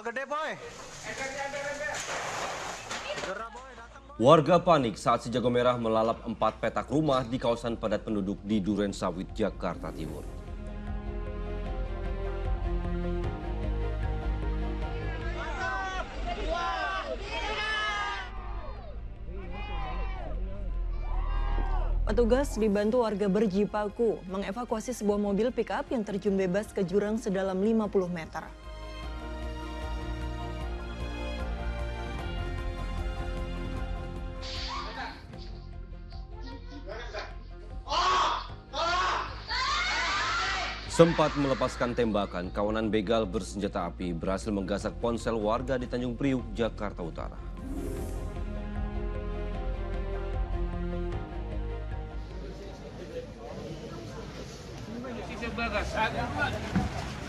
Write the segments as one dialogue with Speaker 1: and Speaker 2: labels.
Speaker 1: gede, boy.
Speaker 2: Warga panik saat si jago merah melalap 4 petak rumah di kawasan padat penduduk di Duren Sawit, Jakarta Timur.
Speaker 3: Petugas dibantu warga berjibaku mengevakuasi sebuah mobil pick-up yang terjun bebas ke jurang sedalam 50 meter.
Speaker 2: Sempat melepaskan tembakan, kawanan begal bersenjata api berhasil menggasak ponsel warga di Tanjung Priuk, Jakarta Utara.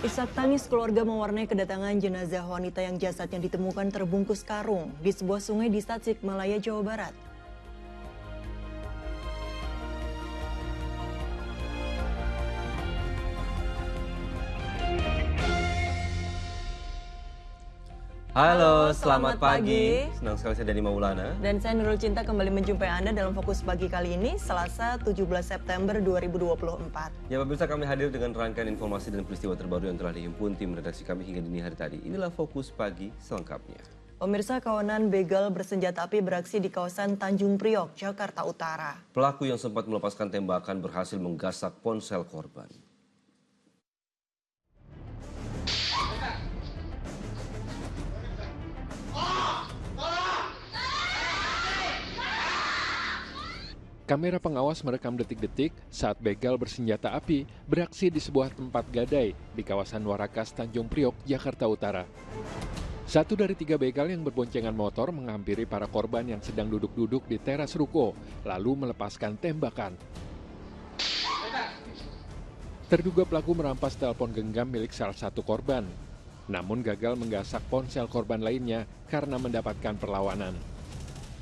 Speaker 3: Isak tangis keluarga mewarnai kedatangan jenazah wanita yang jasadnya ditemukan terbungkus karung di sebuah sungai di Tasikmalaya, Jawa Barat.
Speaker 2: Halo, selamat pagi. Senang sekali saya Dani Maulana.
Speaker 3: Dan saya Nurul Cinta kembali menjumpai Anda dalam Fokus Pagi kali ini, Selasa 17 September 2024.
Speaker 2: Ya pemirsa, kami hadir dengan rangkaian informasi dan peristiwa terbaru yang telah dihimpun tim redaksi kami hingga dini hari tadi. Inilah Fokus Pagi selengkapnya.
Speaker 3: Pemirsa, kawanan begal bersenjata api beraksi di kawasan Tanjung Priok, Jakarta Utara.
Speaker 2: Pelaku yang sempat melepaskan tembakan berhasil menggasak ponsel korban.
Speaker 4: Kamera pengawas merekam detik-detik saat begal bersenjata api beraksi di sebuah tempat gadai di kawasan Warakas, Tanjung Priok, Jakarta Utara. Satu dari 3 begal yang berboncengan motor menghampiri para korban yang sedang duduk-duduk di teras ruko, lalu melepaskan tembakan. Terduga pelaku merampas telepon genggam milik salah satu korban, namun gagal menggasak ponsel korban lainnya karena mendapatkan perlawanan.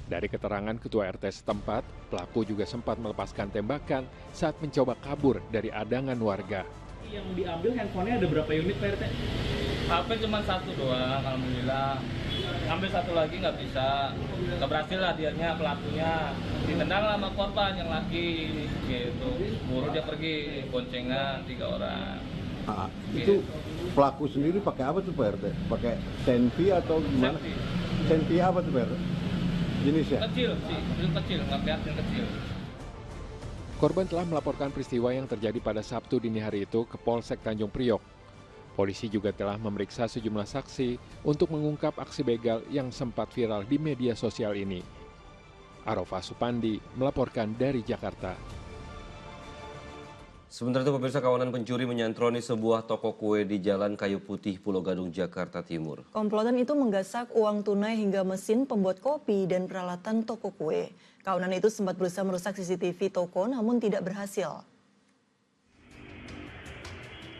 Speaker 4: Dari keterangan ketua RT setempat, pelaku juga sempat melepaskan tembakan saat mencoba kabur dari adangan warga.
Speaker 5: Yang diambil handphonenya ada berapa unit Pak RT?
Speaker 6: HP cuma 1 doang, alhamdulillah. Ambil 1 lagi nggak bisa. Nggak berhasil lah dianya, pelakunya. Ditendang sama korban yang lagi gitu. Buru dia pergi, boncengan 3 orang.
Speaker 7: Itu pelaku sendiri pakai apa tuh Pak RT? Pakai senpi atau gimana? Senpi apa tuh Pak RT? Jenisnya?
Speaker 6: Kecil sih, kecil, nggak kelihatan kecil.
Speaker 4: Korban telah melaporkan peristiwa yang terjadi pada Sabtu dini hari itu ke Polsek Tanjung Priok. Polisi juga telah memeriksa sejumlah saksi untuk mengungkap aksi begal yang sempat viral di media sosial ini. Arofah Supandi melaporkan dari Jakarta.
Speaker 2: Sementara itu pemirsa, kawanan pencuri menyantroni sebuah toko kue di Jalan Kayu Putih, Pulau Gadung, Jakarta Timur.
Speaker 3: Komplotan itu menggasak uang tunai hingga mesin pembuat kopi dan peralatan toko kue. Kawanan itu sempat berusaha merusak CCTV toko namun tidak berhasil.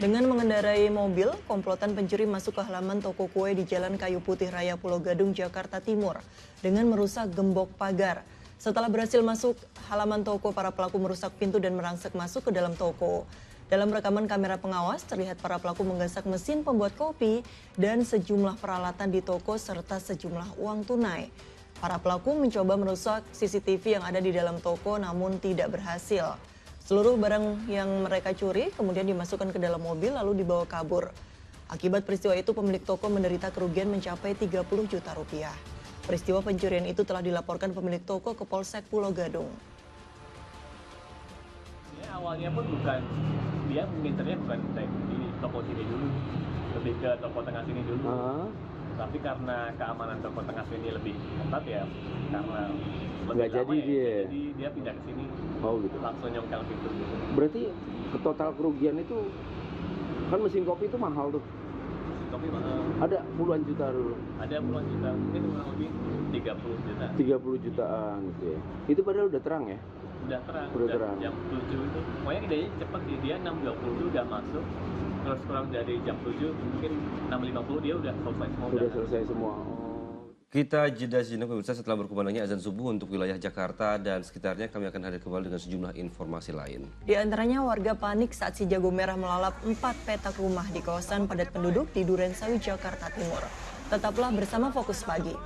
Speaker 3: Dengan mengendarai mobil, komplotan pencuri masuk ke halaman toko kue di Jalan Kayu Putih Raya Pulau Gadung, Jakarta Timur dengan merusak gembok pagar. Setelah berhasil masuk halaman toko, para pelaku merusak pintu dan merangsek masuk ke dalam toko. Dalam rekaman kamera pengawas, terlihat para pelaku menggasak mesin pembuat kopi dan sejumlah peralatan di toko serta sejumlah uang tunai. Para pelaku mencoba merusak CCTV yang ada di dalam toko namun tidak berhasil. Seluruh barang yang mereka curi kemudian dimasukkan ke dalam mobil lalu dibawa kabur. Akibat peristiwa itu pemilik toko menderita kerugian mencapai 30 juta rupiah. Peristiwa pencurian itu telah dilaporkan pemilik toko ke Polsek Pulau Gadung.
Speaker 5: Ya, awalnya pun bukan, dia minternya bukan di toko sini dulu, lebih ke toko tengah sini dulu. Tapi karena keamanan toko tengah sini lebih ketat ya, karena lebih lama ya, jadi dia pindah ke sini.
Speaker 8: Oh gitu.
Speaker 5: Langsung nyongkel pintu gitu.
Speaker 8: Berarti total kerugian itu, kan mesin kopi itu mahal tuh.
Speaker 5: Kopi mahal.
Speaker 8: Ada puluhan juta dulu.
Speaker 5: Ada puluhan juta, mungkin kurang lebih 30 juta.
Speaker 8: 30 jutaan gitu ya. Itu padahal udah terang ya?
Speaker 5: Udah terang.
Speaker 8: Udah terang.
Speaker 5: Jam 7 itu. Pokoknya idenya cepet sih, dia 6.20 itu udah masuk. Terus kurang dari jam 7, mungkin 6.50 dia udah selesai semua.
Speaker 8: Udah selesai semua.
Speaker 2: Kita jeda sejenak pemirsa, setelah berkumandangnya azan subuh untuk wilayah Jakarta dan sekitarnya, kami akan hadir kembali dengan sejumlah informasi lain.
Speaker 3: Di antaranya warga panik saat si jago merah melalap 4 petak rumah di kawasan padat penduduk di Duren Sawit, Jakarta Timur. Tetaplah bersama Fokus Pagi.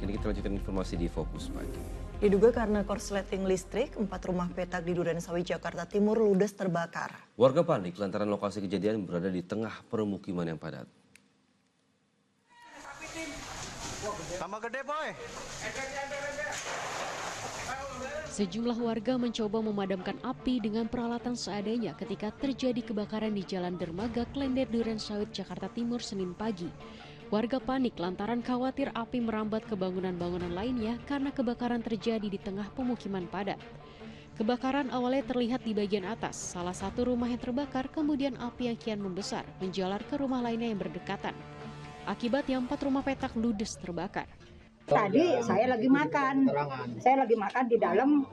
Speaker 2: Kini kita lanjutkan informasi di Fokus Pagi.
Speaker 3: Diduga karena korsleting listrik, 4 rumah petak di Durensawi, Jakarta Timur ludes terbakar.
Speaker 2: Warga panik lantaran lokasi kejadian berada di tengah permukiman yang padat.
Speaker 1: Tambah gede, boy.
Speaker 9: Sejumlah warga mencoba memadamkan api dengan peralatan seadanya ketika terjadi kebakaran di Jalan Dermaga, Klender, Durensawit, Jakarta Timur, Senin pagi. Warga panik lantaran khawatir api merambat ke bangunan-bangunan lainnya karena kebakaran terjadi di tengah pemukiman padat. Kebakaran awalnya terlihat di bagian atas, salah satu rumah yang terbakar, kemudian api yang kian membesar menjalar ke rumah lainnya yang berdekatan. Akibatnya 4 rumah petak ludes terbakar.
Speaker 10: Tadi saya lagi makan di dalam,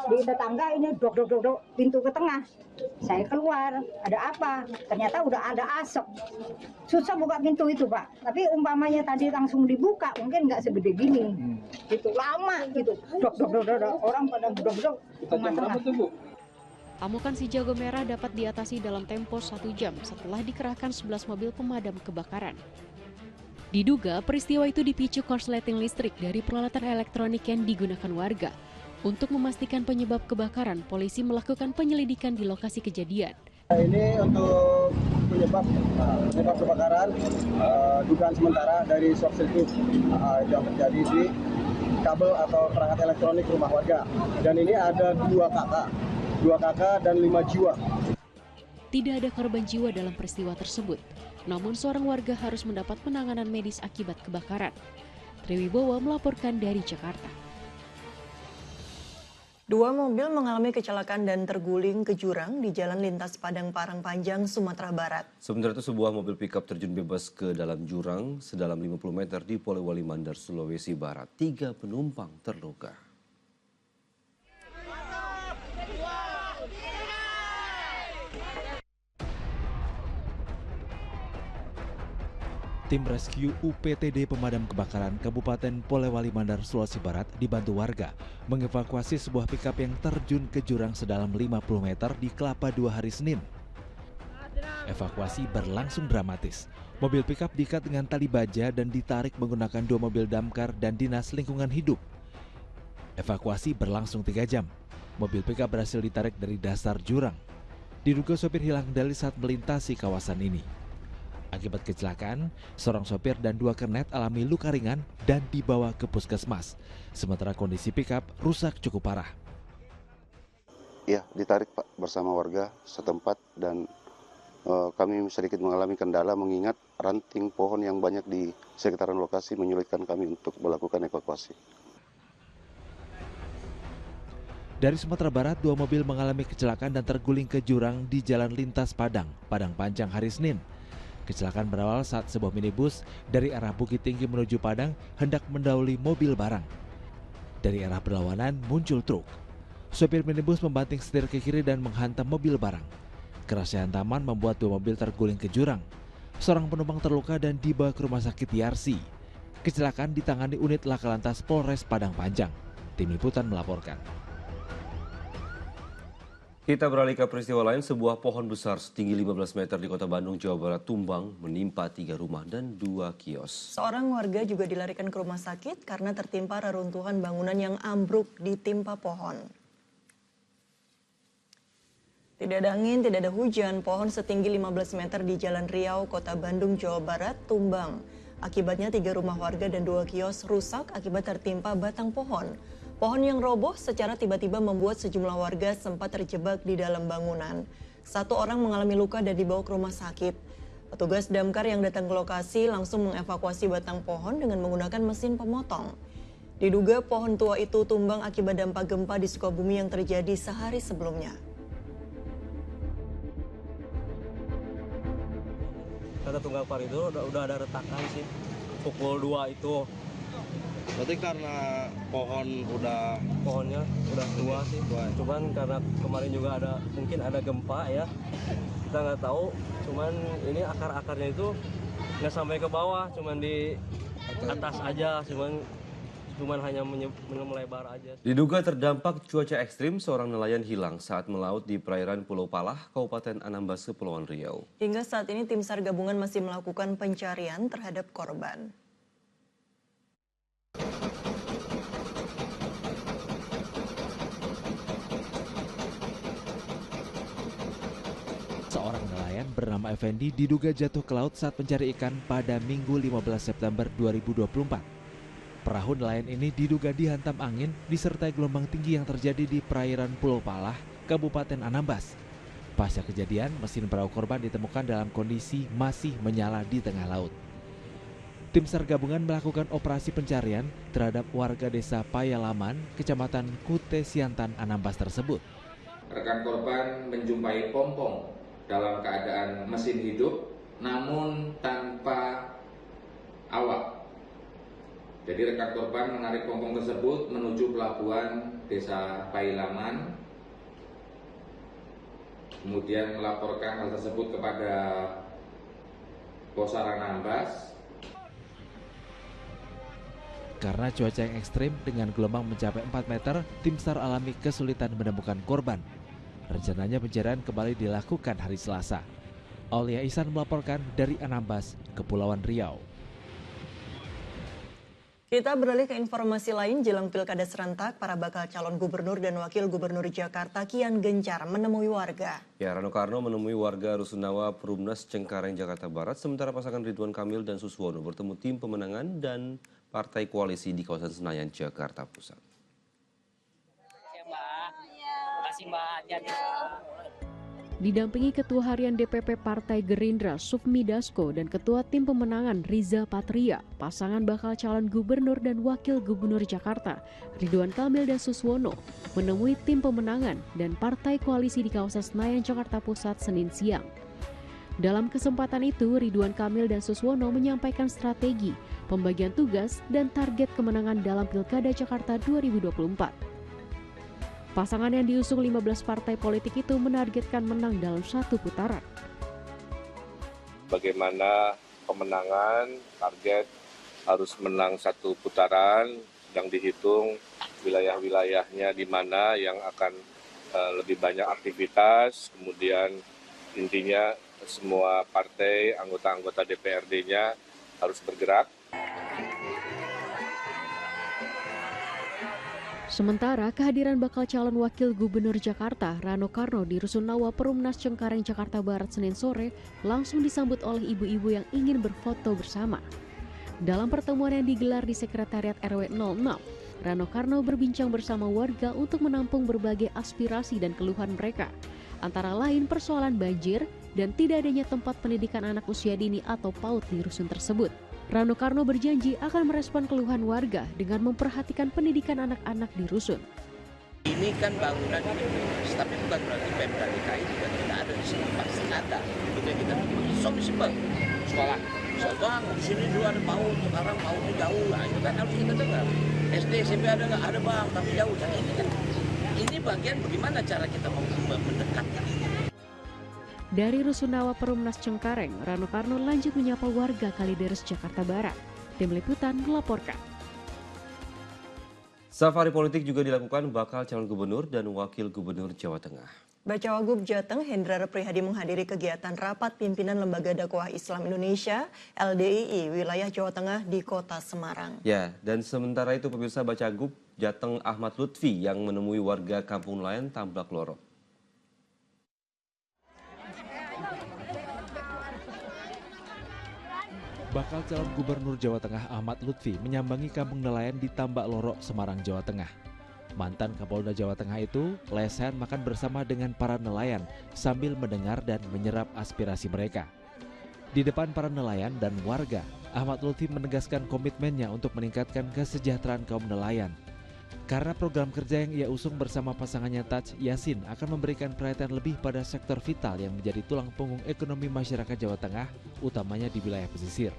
Speaker 10: di tetangga ini dok pintu ke tengah. Saya keluar, ada apa? Ternyata udah ada asap. Susah buka pintu itu, Pak. Tapi umpamanya tadi langsung dibuka, mungkin nggak segede gini. Itu lama gitu. Dok. Orang pada dok.
Speaker 9: Amukan si jago merah dapat diatasi dalam tempo 1 jam setelah dikerahkan 11 mobil pemadam kebakaran. Diduga peristiwa itu dipicu korsleting listrik dari peralatan elektronik yang digunakan warga. Untuk memastikan penyebab kebakaran, polisi melakukan penyelidikan di lokasi kejadian.
Speaker 11: Ini untuk penyebab kebakaran, dugaan sementara dari short circuit yang terjadi di kabel atau perangkat elektronik rumah warga. Dan ini ada 2 kakak dan 5 jiwa.
Speaker 9: Tidak ada korban jiwa dalam peristiwa tersebut. Namun seorang warga harus mendapat penanganan medis akibat kebakaran. Triwibowo melaporkan dari Jakarta.
Speaker 3: 2 mobil mengalami kecelakaan dan terguling ke jurang di Jalan Lintas Padang Parangpanjang, Sumatera Barat.
Speaker 2: Sementara itu sebuah mobil pickup terjun bebas ke dalam jurang sedalam 50 meter di Polewali Mandar, Sulawesi Barat. 3 penumpang terluka.
Speaker 12: Tim rescue UPTD Pemadam Kebakaran Kabupaten Polewali Mandar, Sulawesi Barat dibantu warga mengevakuasi sebuah pickup yang terjun ke jurang sedalam 50 meter di Kelapa II hari Senin. Evakuasi berlangsung dramatis. Mobil pickup diikat dengan tali baja dan ditarik menggunakan 2 mobil damkar dan dinas lingkungan hidup. Evakuasi berlangsung 3 jam. Mobil pickup berhasil ditarik dari dasar jurang. Diduga sopir hilang kendali saat melintasi kawasan ini. Akibat kecelakaan, seorang sopir dan 2 kernet alami luka ringan dan dibawa ke puskesmas. Sementara kondisi pickup rusak cukup parah.
Speaker 13: Ya, ditarik Pak bersama warga setempat dan kami sedikit mengalami kendala mengingat ranting pohon yang banyak di sekitaran lokasi menyulitkan kami untuk melakukan evakuasi.
Speaker 12: Dari Sumatera Barat, 2 mobil mengalami kecelakaan dan terguling ke jurang di Jalan Lintas Padang Panjang hari Senin. Kecelakaan berawal saat sebuah minibus dari arah Bukit Tinggi menuju Padang hendak mendahului mobil barang. Dari arah berlawanan muncul truk. Sopir minibus membanting setir ke kiri dan menghantam mobil barang. Kerasnya hantaman membuat 2 mobil terguling ke jurang. Seorang penumpang terluka dan dibawa ke rumah sakit Yarsi. Kecelakaan ditangani unit Laka Lantas Polres Padang Panjang. Tim Liputan melaporkan.
Speaker 2: Kita beralih ke peristiwa lain, sebuah pohon besar setinggi 15 meter di Kota Bandung, Jawa Barat tumbang menimpa 3 rumah dan 2 kios.
Speaker 3: Seorang warga juga dilarikan ke rumah sakit karena tertimpa reruntuhan bangunan yang ambruk ditimpa pohon. Tidak ada angin, tidak ada hujan, pohon setinggi 15 meter di Jalan Riau, Kota Bandung, Jawa Barat tumbang. Akibatnya 3 rumah warga dan 2 kios rusak akibat tertimpa batang pohon. Pohon yang roboh secara tiba-tiba membuat sejumlah warga sempat terjebak di dalam bangunan. 1 orang mengalami luka dan dibawa ke rumah sakit. Petugas damkar yang datang ke lokasi langsung mengevakuasi batang pohon dengan menggunakan mesin pemotong. Diduga pohon tua itu tumbang akibat dampak gempa di Sukabumi yang terjadi sehari sebelumnya.
Speaker 14: Kata Tunggal Parido udah ada retakan sih. Pukul 2 itu Berarti karena pohonnya udah tua sih. Cuman karena kemarin juga mungkin ada gempa ya. Kita nggak tahu. Cuman ini akar-akarnya itu nggak sampai ke bawah, cuman di atas aja, cuman hanya melebar aja.
Speaker 2: Diduga terdampak cuaca ekstrim, seorang nelayan hilang saat melaut di perairan Pulau Palah, Kabupaten Anambas, Kepulauan Riau.
Speaker 3: Hingga saat ini tim SAR gabungan masih melakukan pencarian terhadap korban.
Speaker 12: Seorang nelayan bernama Effendi diduga jatuh ke laut saat mencari ikan pada Minggu 15 September 2024. Perahu nelayan ini diduga dihantam angin disertai gelombang tinggi yang terjadi di perairan Pulau Palah, Kabupaten Anambas. Pasca kejadian, mesin perahu korban ditemukan dalam kondisi masih menyala di tengah laut. Tim SAR gabungan melakukan operasi pencarian terhadap warga desa Payalaman, Kecamatan Kute Siantan, Anambas tersebut.
Speaker 15: Rekan korban menjumpai pompong dalam keadaan mesin hidup namun tanpa awak. Jadi rekan korban menarik pompong tersebut menuju pelabuhan desa Pailaman, kemudian melaporkan hal tersebut kepada Posar Anambas.
Speaker 12: Karena cuaca yang ekstrim dengan gelombang mencapai 4 meter, tim SAR alami kesulitan menemukan korban. Rencananya pencarian kembali dilakukan hari Selasa. Aulia Ihsan melaporkan dari Anambas, Kepulauan Riau.
Speaker 3: Kita beralih ke informasi lain. Jelang pilkada serentak, para bakal calon gubernur dan wakil gubernur Jakarta kian gencar menemui warga.
Speaker 2: Ya, Rano Karno menemui warga Rusunawa Perumnas Cengkareng, Jakarta Barat, sementara pasangan Ridwan Kamil dan Suswono bertemu tim pemenangan dan partai koalisi di kawasan Senayan, Jakarta Pusat.
Speaker 9: Didampingi Ketua Harian DPP Partai Gerindra Sufmi Dasko dan Ketua Tim Pemenangan Riza Patria, pasangan bakal calon gubernur dan wakil gubernur Jakarta Ridwan Kamil dan Suswono menemui tim pemenangan dan partai koalisi di kawasan Senayan, Jakarta Pusat Senin siang. Dalam kesempatan itu, Ridwan Kamil dan Suswono menyampaikan strategi, pembagian tugas, dan target kemenangan dalam Pilkada Jakarta 2024. Pasangan yang diusung 15 partai politik itu menargetkan menang dalam satu putaran.
Speaker 16: Bagaimana pemenangan, target harus menang satu putaran, yang dihitung wilayah-wilayahnya di mana yang akan lebih banyak aktivitas, kemudian intinya semua partai, anggota-anggota DPRD-nya harus bergerak.
Speaker 9: Sementara kehadiran bakal calon wakil gubernur Jakarta Rano Karno di Rusunawa Perumnas Cengkareng, Jakarta Barat Senin sore langsung disambut oleh ibu-ibu yang ingin berfoto bersama. Dalam pertemuan yang digelar di Sekretariat RW 06, Rano Karno berbincang bersama warga untuk menampung berbagai aspirasi dan keluhan mereka, antara lain persoalan banjir dan tidak adanya tempat pendidikan anak usia dini atau PAUD di rusun tersebut. Rano Karno berjanji akan merespon keluhan warga dengan memperhatikan pendidikan anak-anak di rusun.
Speaker 17: Ini kan bangunan Indonesia, tapi bukan berarti Pemda DKI juga tidak ada di sini, pasti ada. Itu yang kita simpel. Sekolah, contoh di sini dulu ada PAUD, sekarang PAUD-nya jauh, nah, itu kan harus kita dengar. SD, SMP ada nggak? Ada bang, tapi jauh. Nah, ini bagian bagaimana cara kita mendekatkan ini.
Speaker 9: Dari Rusunawa Perumnas Cengkareng, Rano Karno lanjut menyapa warga Kalideres, Jakarta Barat. Tim Liputan melaporkan.
Speaker 2: Safari politik juga dilakukan bakal calon gubernur dan wakil gubernur Jawa Tengah.
Speaker 3: Bacawagup Jateng Hendrar Prihadi menghadiri kegiatan rapat pimpinan Lembaga Dakwah Islam Indonesia LDII wilayah Jawa Tengah di Kota Semarang.
Speaker 2: Ya, dan sementara itu pemirsa Bacagup Jateng Ahmad Lutfi yang menemui warga Kampung Nelayan Tamblak Loro.
Speaker 12: Bakal calon gubernur Jawa Tengah Ahmad Lutfi menyambangi kampung nelayan di Tambak Loro, Semarang, Jawa Tengah. Mantan Kapolda Jawa Tengah itu lesehan makan bersama dengan para nelayan sambil mendengar dan menyerap aspirasi mereka. Di depan para nelayan dan warga, Ahmad Lutfi menegaskan komitmennya untuk meningkatkan kesejahteraan kaum nelayan. Karena program kerja yang ia usung bersama pasangannya Taj Yasin akan memberikan perhatian lebih pada sektor vital yang menjadi tulang punggung ekonomi masyarakat Jawa Tengah, utamanya di wilayah pesisir.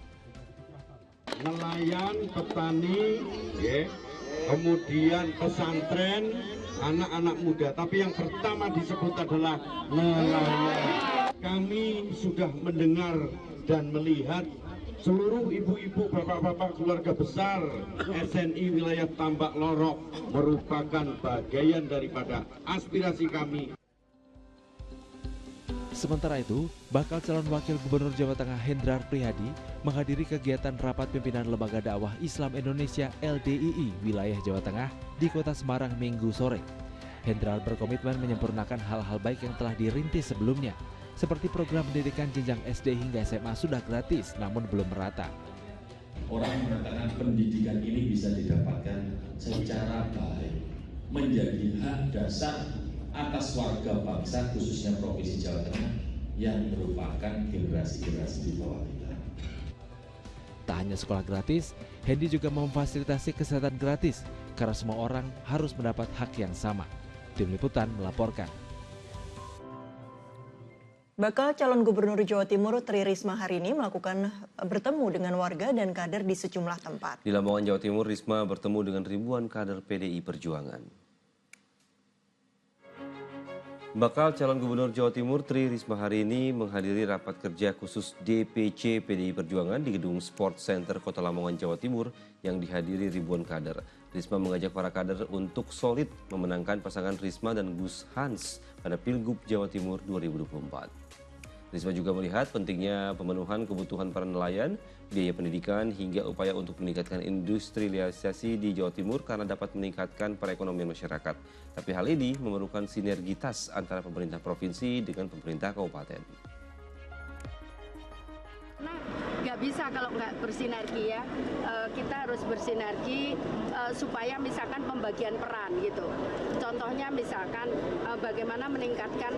Speaker 18: nelayan, petani, ya, kemudian pesantren, anak-anak muda. Tapi yang pertama disebut adalah nelayan. Kami sudah mendengar dan melihat seluruh ibu-ibu, bapak-bapak keluarga besar SNI wilayah Tambak Lorok merupakan bagian daripada aspirasi kami.
Speaker 12: Sementara itu, bakal calon wakil gubernur Jawa Tengah Hendrar Prihadi menghadiri kegiatan rapat pimpinan Lembaga Dakwah Islam Indonesia LDII wilayah Jawa Tengah di Kota Semarang Minggu sore. Hendrar berkomitmen menyempurnakan hal-hal baik yang telah dirintis sebelumnya, seperti program pendidikan jenjang SD hingga SMA sudah gratis namun belum merata.
Speaker 19: Orang mengatakan pendidikan ini bisa didapatkan secara baik, menjadi hak dasar atas warga bangsa khususnya Provinsi Jawa Tengah yang merupakan generasi-generasi di bawah kita.
Speaker 12: Tak hanya sekolah gratis, Hendi juga memfasilitasi kesehatan gratis karena semua orang harus mendapat hak yang sama. Tim Liputan melaporkan.
Speaker 3: Bakal calon gubernur Jawa Timur Tri Risma hari ini bertemu dengan warga dan kader di sejumlah tempat.
Speaker 2: Di Lamongan, Jawa Timur, Risma bertemu dengan ribuan kader PDI Perjuangan. Bakal calon gubernur Jawa Timur Tri Risma hari ini menghadiri rapat kerja khusus DPC PDI Perjuangan di Gedung Sport Center Kota Lamongan, Jawa Timur yang dihadiri ribuan kader. Risma mengajak para kader untuk solid memenangkan pasangan Risma dan Gus Hans pada Pilgub Jawa Timur 2024. Risma juga melihat pentingnya pemenuhan kebutuhan para nelayan, biaya pendidikan, hingga upaya untuk meningkatkan industrialisasi di Jawa Timur karena dapat meningkatkan perekonomian masyarakat. Tapi hal ini memerlukan sinergitas antara pemerintah provinsi dengan pemerintah kabupaten.
Speaker 20: Nggak bisa kalau nggak bersinergi ya, kita harus bersinergi supaya misalkan pembagian peran gitu. Contohnya misalkan bagaimana meningkatkan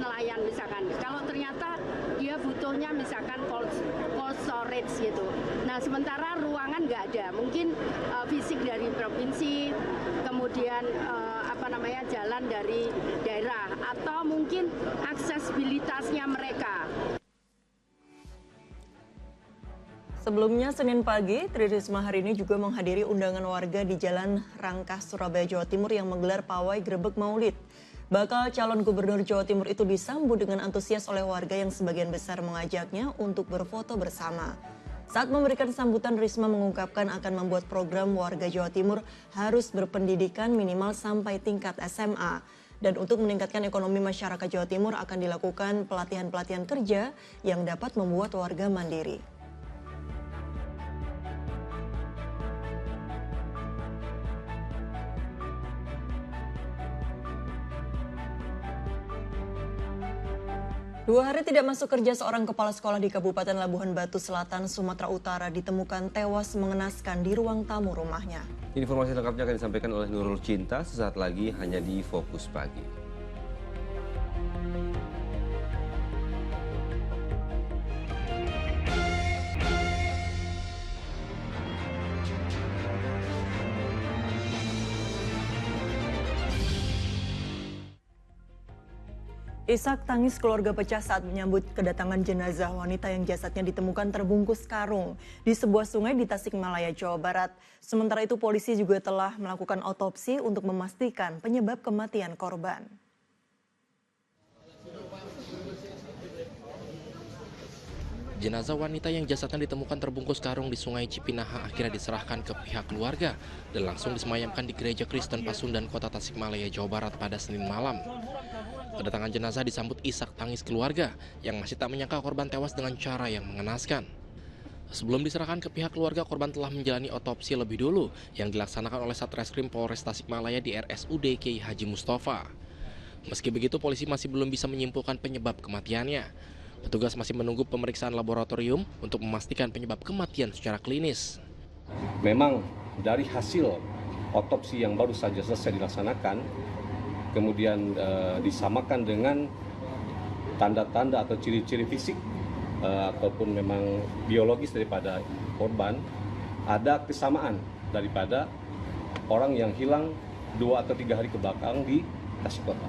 Speaker 20: nelayan misalkan. Kalau ternyata dia butuhnya misalkan cold storage gitu. Nah sementara ruangan nggak ada, mungkin fisik dari provinsi, kemudian jalan dari daerah atau mungkin aksesibilitasnya mereka.
Speaker 3: Sebelumnya Senin pagi, Tri Risma hari ini juga menghadiri undangan warga di Jalan Rangkas, Surabaya, Jawa Timur yang menggelar pawai grebek Maulid. Bakal calon gubernur Jawa Timur itu disambut dengan antusias oleh warga yang sebagian besar mengajaknya untuk berfoto bersama. Saat memberikan sambutan, Risma mengungkapkan akan membuat program warga Jawa Timur harus berpendidikan minimal sampai tingkat SMA. Dan untuk meningkatkan ekonomi masyarakat Jawa Timur akan dilakukan pelatihan-pelatihan kerja yang dapat membuat warga mandiri. Dua hari tidak masuk kerja, seorang kepala sekolah di Kabupaten Labuhan Batu Selatan, Sumatera Utara ditemukan tewas mengenaskan di ruang tamu rumahnya.
Speaker 2: Informasi lengkapnya akan disampaikan oleh Nurul Cinta sesaat lagi hanya di Fokus Pagi.
Speaker 3: Isak tangis keluarga pecah saat menyambut kedatangan jenazah wanita yang jasadnya ditemukan terbungkus karung di sebuah sungai di Tasikmalaya, Jawa Barat. Sementara itu polisi juga telah melakukan otopsi untuk memastikan penyebab kematian korban.
Speaker 21: Jenazah wanita yang jasadnya ditemukan terbungkus karung di Sungai Cipinaha akhirnya diserahkan ke pihak keluarga dan langsung disemayamkan di Gereja Kristen Pasundan, Kota Tasikmalaya, Jawa Barat pada Senin malam. Kedatangan jenazah disambut isak tangis keluarga yang masih tak menyangka korban tewas dengan cara yang mengenaskan. Sebelum diserahkan ke pihak keluarga, korban telah menjalani otopsi lebih dulu yang dilaksanakan oleh Satreskrim Polres Tasikmalaya di RSUD Kiai Haji Mustafa. Meski begitu, polisi masih belum bisa menyimpulkan penyebab kematiannya. Petugas masih menunggu pemeriksaan laboratorium untuk memastikan penyebab kematian secara klinis.
Speaker 22: Memang dari hasil otopsi yang baru saja selesai dilaksanakan, kemudian disamakan dengan tanda-tanda atau ciri-ciri fisik ataupun memang biologis daripada korban, ada kesamaan daripada orang yang hilang 2 atau 3 hari kebelakang di Tasik Kota.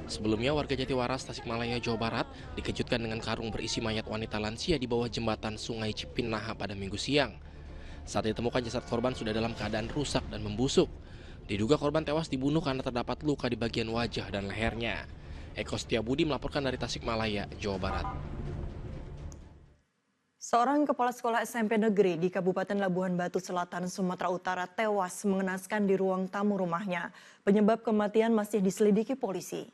Speaker 21: Sebelumnya warga Jatiwaras, Tasikmalaya, Jawa Barat dikejutkan dengan karung berisi mayat wanita lansia di bawah jembatan Sungai Cipinaha pada Minggu siang. Saat ditemukan jasad korban sudah dalam keadaan rusak dan membusuk. Diduga korban tewas dibunuh karena terdapat luka di bagian wajah dan lehernya. Eko Setiabudi melaporkan dari Tasikmalaya, Jawa Barat.
Speaker 3: Seorang kepala sekolah SMP negeri di Kabupaten Labuhan Batu Selatan, Sumatera Utara tewas mengenaskan di ruang tamu rumahnya. Penyebab kematian masih diselidiki polisi.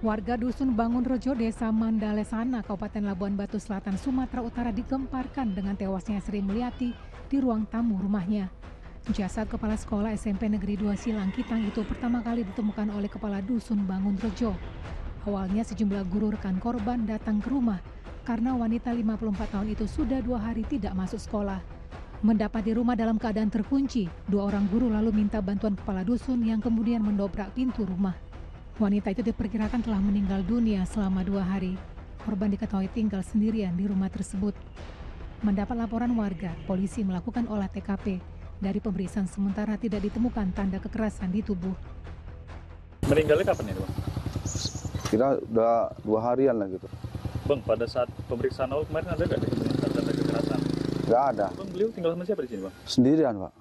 Speaker 6: Warga Dusun Bangunrejo, Desa Mandalesana, Kabupaten Labuhan Batu Selatan, Sumatera Utara digemparkan dengan tewasnya Sri Mulyati di ruang tamu rumahnya. Jasad kepala sekolah SMP Negeri 2 Silangkitang itu pertama kali ditemukan oleh Kepala Dusun Bangunrejo. Awalnya sejumlah guru rekan korban datang ke rumah karena wanita 54 tahun itu sudah 2 hari tidak masuk sekolah. Mendapat di rumah dalam keadaan terkunci, 2 orang guru lalu minta bantuan Kepala Dusun yang kemudian mendobrak pintu rumah. Wanita itu diperkirakan telah meninggal dunia selama 2 hari. Korban diketahui tinggal sendirian di rumah tersebut. Mendapat laporan warga, polisi melakukan olah TKP. Dari pemeriksaan sementara tidak ditemukan tanda kekerasan di tubuh.
Speaker 7: Meninggalnya kapan ya, Bang?
Speaker 23: Kita udah 2 harian lah gitu.
Speaker 7: Bang, pada saat pemeriksaan awal kemarin ada nggak tanda kekerasan?
Speaker 23: Nggak ada.
Speaker 7: Bang, beliau tinggal sama siapa di sini, Bang?
Speaker 23: Sendirian, Pak.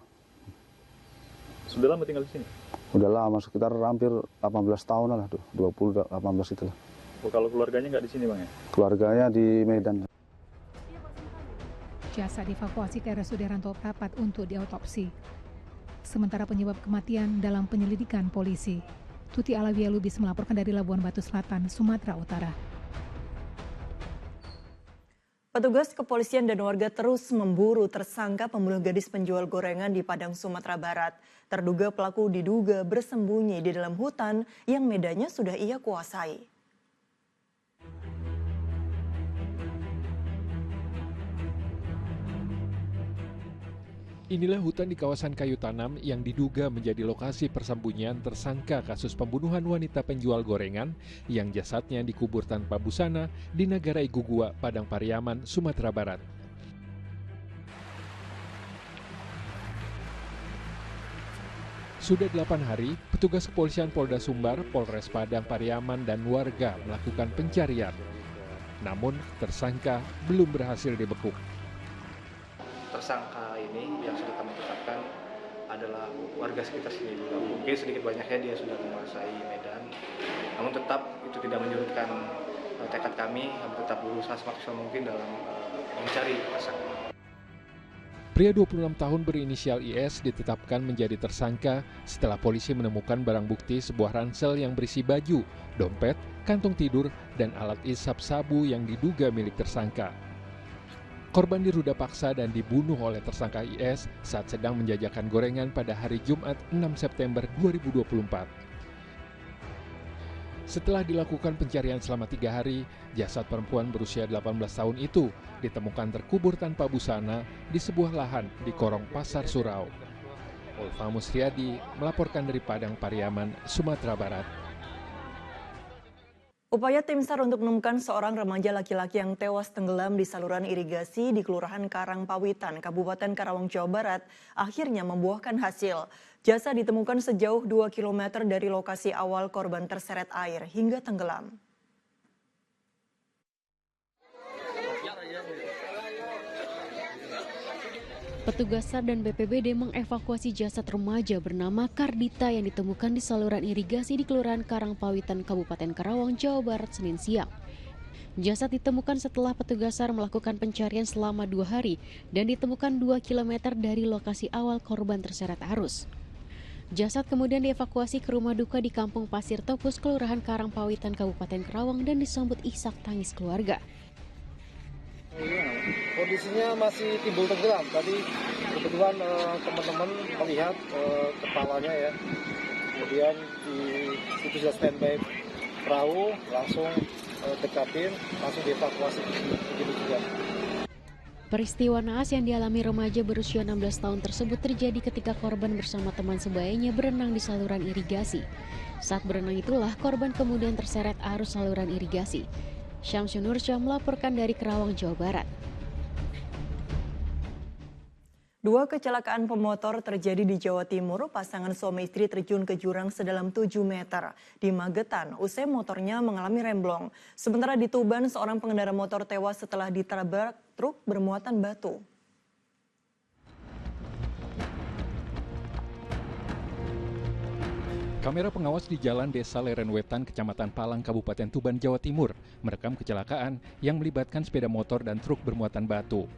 Speaker 7: Sudah lama tinggal di sini?
Speaker 23: Udah lama, sekitar hampir 18 tahun lah tuh, 20, 18 itulah.
Speaker 7: Oh, kalau keluarganya nggak di sini, Bang ya?
Speaker 23: Keluarganya di Medan.
Speaker 6: Jasad dievakuasi ke RSUD Ranto Prapat untuk diautopsi. Sementara penyebab kematian dalam penyelidikan polisi. Tuti Alawiyah Lubis melaporkan dari Labuhan Batu Selatan, Sumatera Utara.
Speaker 3: Petugas kepolisian dan warga terus memburu tersangka pembunuh gadis penjual gorengan di Padang, Sumatera Barat. Terduga pelaku diduga bersembunyi di dalam hutan yang medannya sudah ia kuasai.
Speaker 4: Inilah hutan di kawasan Kayu Tanam yang diduga menjadi lokasi persembunyian tersangka kasus pembunuhan wanita penjual gorengan yang jasadnya dikubur tanpa busana di Negara Igugua, Padang Pariaman, Sumatera Barat. Sudah 8 hari, petugas kepolisian Polda Sumbar, Polres Padang Pariaman, dan warga melakukan pencarian. Namun, tersangka belum berhasil dibekuk.
Speaker 24: Tersangka ini yang sudah kami tetapkan adalah warga sekitar sini juga. Mungkin sedikit banyaknya dia sudah menguasai Medan, namun tetap itu tidak menyurutkan tekad kami yang tetap berusaha semaksimal mungkin dalam mencari tersangka.
Speaker 4: Pria 26 tahun berinisial IS ditetapkan menjadi tersangka setelah polisi menemukan barang bukti sebuah ransel yang berisi baju, dompet, kantong tidur, dan alat isap sabu yang diduga milik tersangka. Korban diruda paksa dan dibunuh oleh tersangka IS saat sedang menjajakan gorengan pada hari Jumat 6 September 2024. Setelah dilakukan pencarian selama 3 hari, jasad perempuan berusia 18 tahun itu ditemukan terkubur tanpa busana di sebuah lahan di Korong Pasar Surau. Ulfa Musriadi melaporkan dari Padang Pariaman, Sumatera Barat.
Speaker 3: Upaya tim SAR untuk menemukan seorang remaja laki-laki yang tewas tenggelam di saluran irigasi di Kelurahan Karangpawitan, Kabupaten Karawang, Jawa Barat, akhirnya membuahkan hasil. Jasad ditemukan sejauh 2 km dari lokasi awal korban terseret air hingga tenggelam.
Speaker 9: Petugas SAR dan BPBD mengevakuasi jasad remaja bernama Kardita yang ditemukan di saluran irigasi di Kelurahan Karangpawitan, Kabupaten Karawang, Jawa Barat, Senin siang. Jasad ditemukan setelah petugas SAR melakukan pencarian selama 2 hari dan ditemukan 2 km dari lokasi awal korban terseret arus. Jasad kemudian dievakuasi ke rumah duka di Kampung Pasir Topus, Kelurahan Karangpawitan, Kabupaten Karawang dan disambut isak tangis keluarga.
Speaker 25: Kondisinya masih timbul tenggelam. Tadi kebetulan teman-teman melihat kepalanya ya. Kemudian di situ sudah standby perahu, langsung dekatin, langsung dievakuasi begitu juga.
Speaker 9: Peristiwa naas yang dialami remaja berusia 16 tahun tersebut terjadi ketika korban bersama teman sebayanya berenang di saluran irigasi. Saat berenang itulah korban kemudian terseret arus saluran irigasi. Syamsun Nursyah melaporkan dari Karawang, Jawa Barat.
Speaker 3: Dua kecelakaan pemotor terjadi di Jawa Timur. Pasangan suami istri terjun ke jurang sedalam 7 meter di Magetan usai motornya mengalami remblong. Sementara di Tuban, seorang pengendara motor tewas setelah ditabrak truk bermuatan batu.
Speaker 4: Kamera pengawas di Jalan Desa Lerenwetan, Kecamatan Palang, Kabupaten Tuban, Jawa Timur merekam kecelakaan yang melibatkan sepeda motor dan truk bermuatan batu.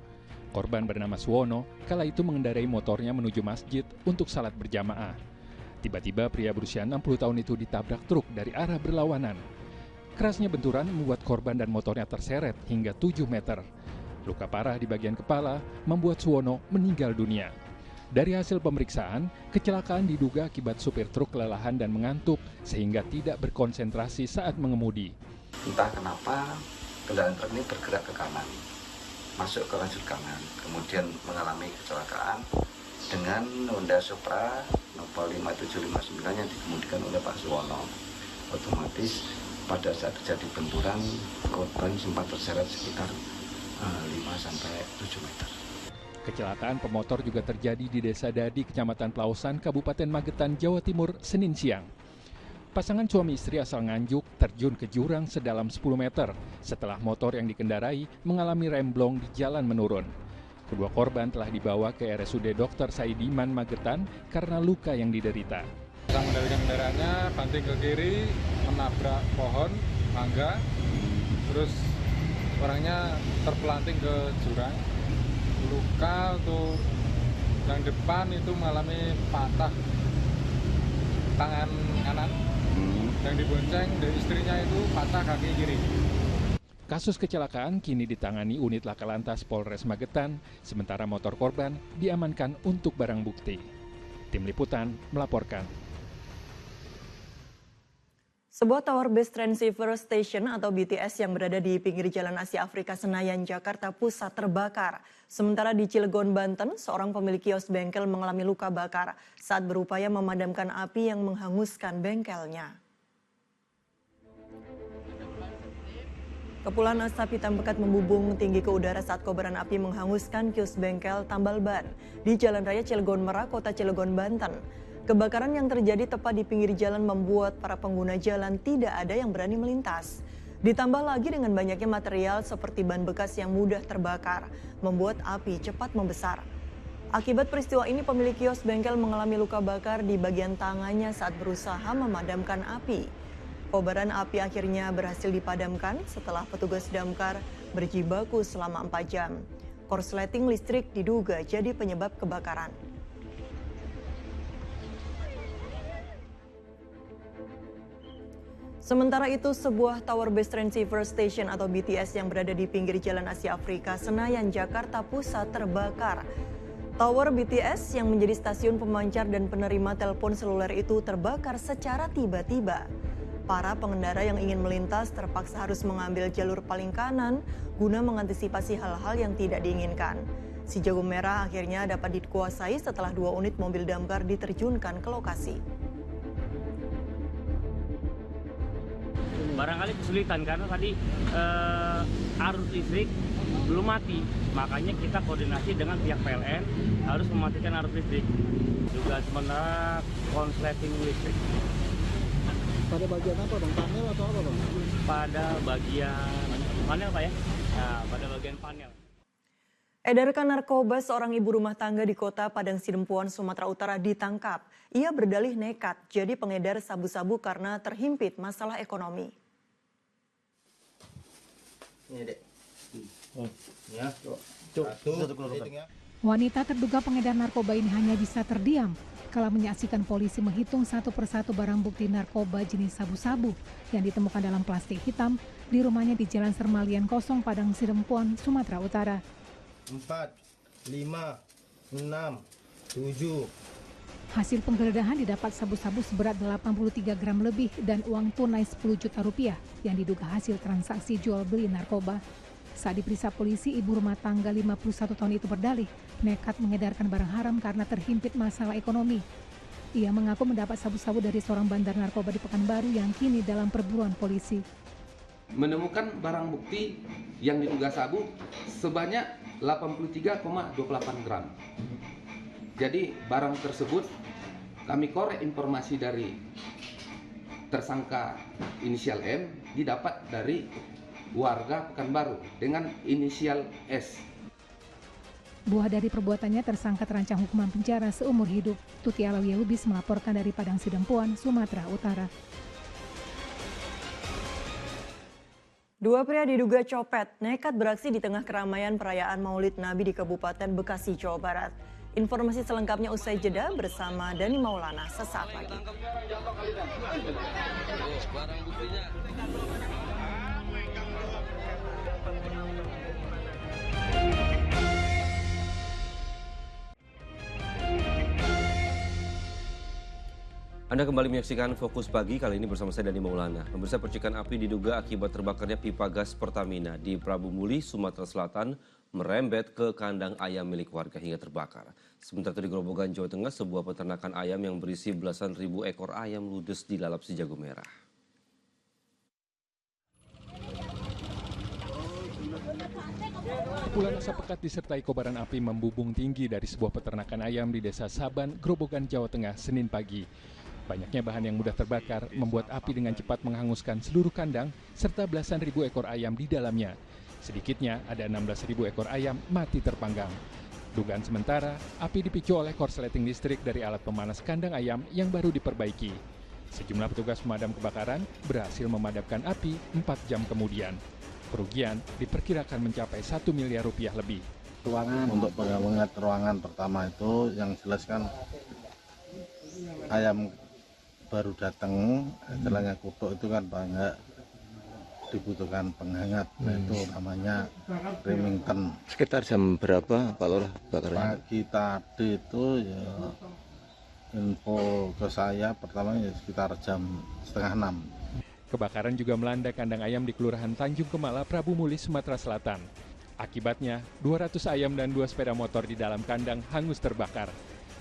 Speaker 4: Korban bernama Suwono kala itu mengendarai motornya menuju masjid untuk salat berjamaah. Tiba-tiba pria berusia 60 tahun itu ditabrak truk dari arah berlawanan. Kerasnya benturan membuat korban dan motornya terseret hingga 7 meter. Luka parah di bagian kepala membuat Suwono meninggal dunia. Dari hasil pemeriksaan, kecelakaan diduga akibat supir truk kelelahan dan mengantuk sehingga tidak berkonsentrasi saat mengemudi.
Speaker 1: Entah kenapa kendaraan truk ini bergerak ke kanan, masuk ke lajur kanan, kemudian mengalami kecelakaan dengan Honda Supra Nopal 5759 yang dikemudikan oleh Pak Suwono. Otomatis pada saat terjadi benturan, korban sempat terseret sekitar 5-7 meter.
Speaker 4: Kecelakaan pemotor juga terjadi di Desa Dadi, Kecamatan Pelausan, Kabupaten Magetan, Jawa Timur, Senin siang. Pasangan suami istri asal Nganjuk terjun ke jurang sedalam 10 meter setelah motor yang dikendarai mengalami remblong di jalan menurun. Kedua korban telah dibawa ke RSUD Dr. Saidiman Magetan karena luka yang diderita.
Speaker 5: Sang mengendalikan kendaraannya banting ke kiri, menabrak pohon mangga, terus orangnya terpelanting ke jurang. Luka untuk yang depan itu mengalami patah tangan kanan, yang dibonceng dari istrinya itu patah kaki kiri.
Speaker 4: Kasus kecelakaan kini ditangani unit Laka Lantas Polres Magetan, sementara motor korban diamankan untuk barang bukti. Tim Liputan melaporkan.
Speaker 3: Sebuah tower bus transceiver station atau BTS yang berada di pinggir Jalan Asia Afrika Senayan, Jakarta Pusat terbakar. Sementara di Cilegon, Banten, seorang pemilik kios bengkel mengalami luka bakar saat berupaya memadamkan api yang menghanguskan bengkelnya. Kepulan asap hitam pekat membubung tinggi ke udara saat kobaran api menghanguskan kios bengkel tambal ban di Jalan Raya Cilegon Merak, Kota Cilegon, Banten. Kebakaran yang terjadi tepat di pinggir jalan membuat para pengguna jalan tidak ada yang berani melintas. Ditambah lagi dengan banyaknya material seperti ban bekas yang mudah terbakar, membuat api cepat membesar. Akibat peristiwa ini, pemilik kios bengkel mengalami luka bakar di bagian tangannya saat berusaha memadamkan api. Kobaran api akhirnya berhasil dipadamkan setelah petugas damkar berjibaku selama 4 jam. Korsleting listrik diduga jadi penyebab kebakaran. Sementara itu, sebuah tower bus transceiver station atau BTS yang berada di pinggir Jalan Asia Afrika Senayan, Jakarta Pusat terbakar. Tower BTS yang menjadi stasiun pemancar dan penerima telepon seluler itu terbakar secara tiba-tiba. Para pengendara yang ingin melintas terpaksa harus mengambil jalur paling kanan guna mengantisipasi hal-hal yang tidak diinginkan. Si jago merah akhirnya dapat dikuasai setelah 2 unit mobil damkar diterjunkan ke lokasi.
Speaker 8: Barangkali kesulitan karena tadi arus listrik belum mati, makanya kita koordinasi dengan pihak PLN harus mematikan arus listrik. Juga sementara konsleting listrik.
Speaker 25: Pada bagian apa bang? Panel atau apa bang?
Speaker 8: Pada bagian panel Pak ya? Nah, pada bagian panel.
Speaker 3: Edarkan narkoba, seorang ibu rumah tangga di kota Padang Sidempuan, Sumatera Utara ditangkap. Ia berdalih nekat jadi pengedar sabu-sabu karena terhimpit masalah ekonomi.
Speaker 8: Ini dek.
Speaker 25: Ya,
Speaker 6: Wanita terduga pengedar narkoba ini hanya bisa terdiam kala menyaksikan polisi menghitung satu persatu barang bukti narkoba jenis sabu-sabu yang ditemukan dalam plastik hitam di rumahnya di Jalan Sermalian Kosong, Padang Sidempuan, Sumatera Utara.
Speaker 25: 4, 5, 6, 7.
Speaker 6: Hasil penggeledahan didapat sabu-sabu seberat 83 gram lebih dan uang tunai 10 juta rupiah yang diduga hasil transaksi jual beli narkoba. Saat diperiksa polisi, ibu rumah tangga 51 tahun itu berdalih nekat mengedarkan barang haram karena terhimpit masalah ekonomi. Ia mengaku mendapat sabu-sabu dari seorang bandar narkoba di Pekanbaru yang kini dalam perburuan polisi.
Speaker 10: Menemukan barang bukti yang diduga sabu sebanyak 83,28 gram. Jadi barang tersebut kami korek informasi dari tersangka inisial M didapat dari warga Pekanbaru dengan inisial S.
Speaker 6: Buah dari perbuatannya tersangka terancam hukuman penjara seumur hidup. Tuti Alawiya Lubis melaporkan dari Padang Sidempuan, Sumatera Utara.
Speaker 3: Dua pria diduga copet nekat beraksi di tengah keramaian perayaan Maulid Nabi di Kabupaten Bekasi, Jawa Barat. Informasi selengkapnya usai jeda bersama Dani Maulana sesaat lagi.
Speaker 2: Anda kembali menyaksikan Fokus Pagi, kali ini bersama saya Dani Maulana. Pemirsa, percikan api diduga akibat terbakarnya pipa gas Pertamina di Prabu Muli, Sumatera Selatan merembet ke kandang ayam milik warga hingga terbakar. Sementara itu di Grobogan, Jawa Tengah, sebuah peternakan ayam yang berisi belasan ribu ekor ayam ludes dilalap si jago merah.
Speaker 4: Kepulan asap pekat disertai kobaran api membubung tinggi dari sebuah peternakan ayam di Desa Saban, Grobogan, Jawa Tengah, Senin pagi. Banyaknya bahan yang mudah terbakar membuat api dengan cepat menghanguskan seluruh kandang serta belasan ribu ekor ayam di dalamnya. Sedikitnya ada 16.000 ekor ayam mati terpanggang. Dugaan sementara, api dipicu oleh korsleting listrik dari alat pemanas kandang ayam yang baru diperbaiki. Sejumlah petugas pemadam kebakaran berhasil memadamkan api 4 jam kemudian. Kerugian diperkirakan mencapai 1 miliar rupiah lebih.
Speaker 11: Ruangan untuk pengawangan ruangan pertama itu yang jelas kan ayam baru datang, istilahnya kutuk itu kan banyak dibutuhkan penghangat, itu namanya Remington.
Speaker 13: Sekitar jam berapa Pak Lurah bakarnya?
Speaker 11: Pagi tadi itu ya info ke saya pertama ya sekitar jam 5:30.
Speaker 4: Kebakaran juga melanda kandang ayam di Kelurahan Tanjung Kemala, Prabu Muli, Sumatera Selatan. Akibatnya, 200 ayam dan 2 sepeda motor di dalam kandang hangus terbakar.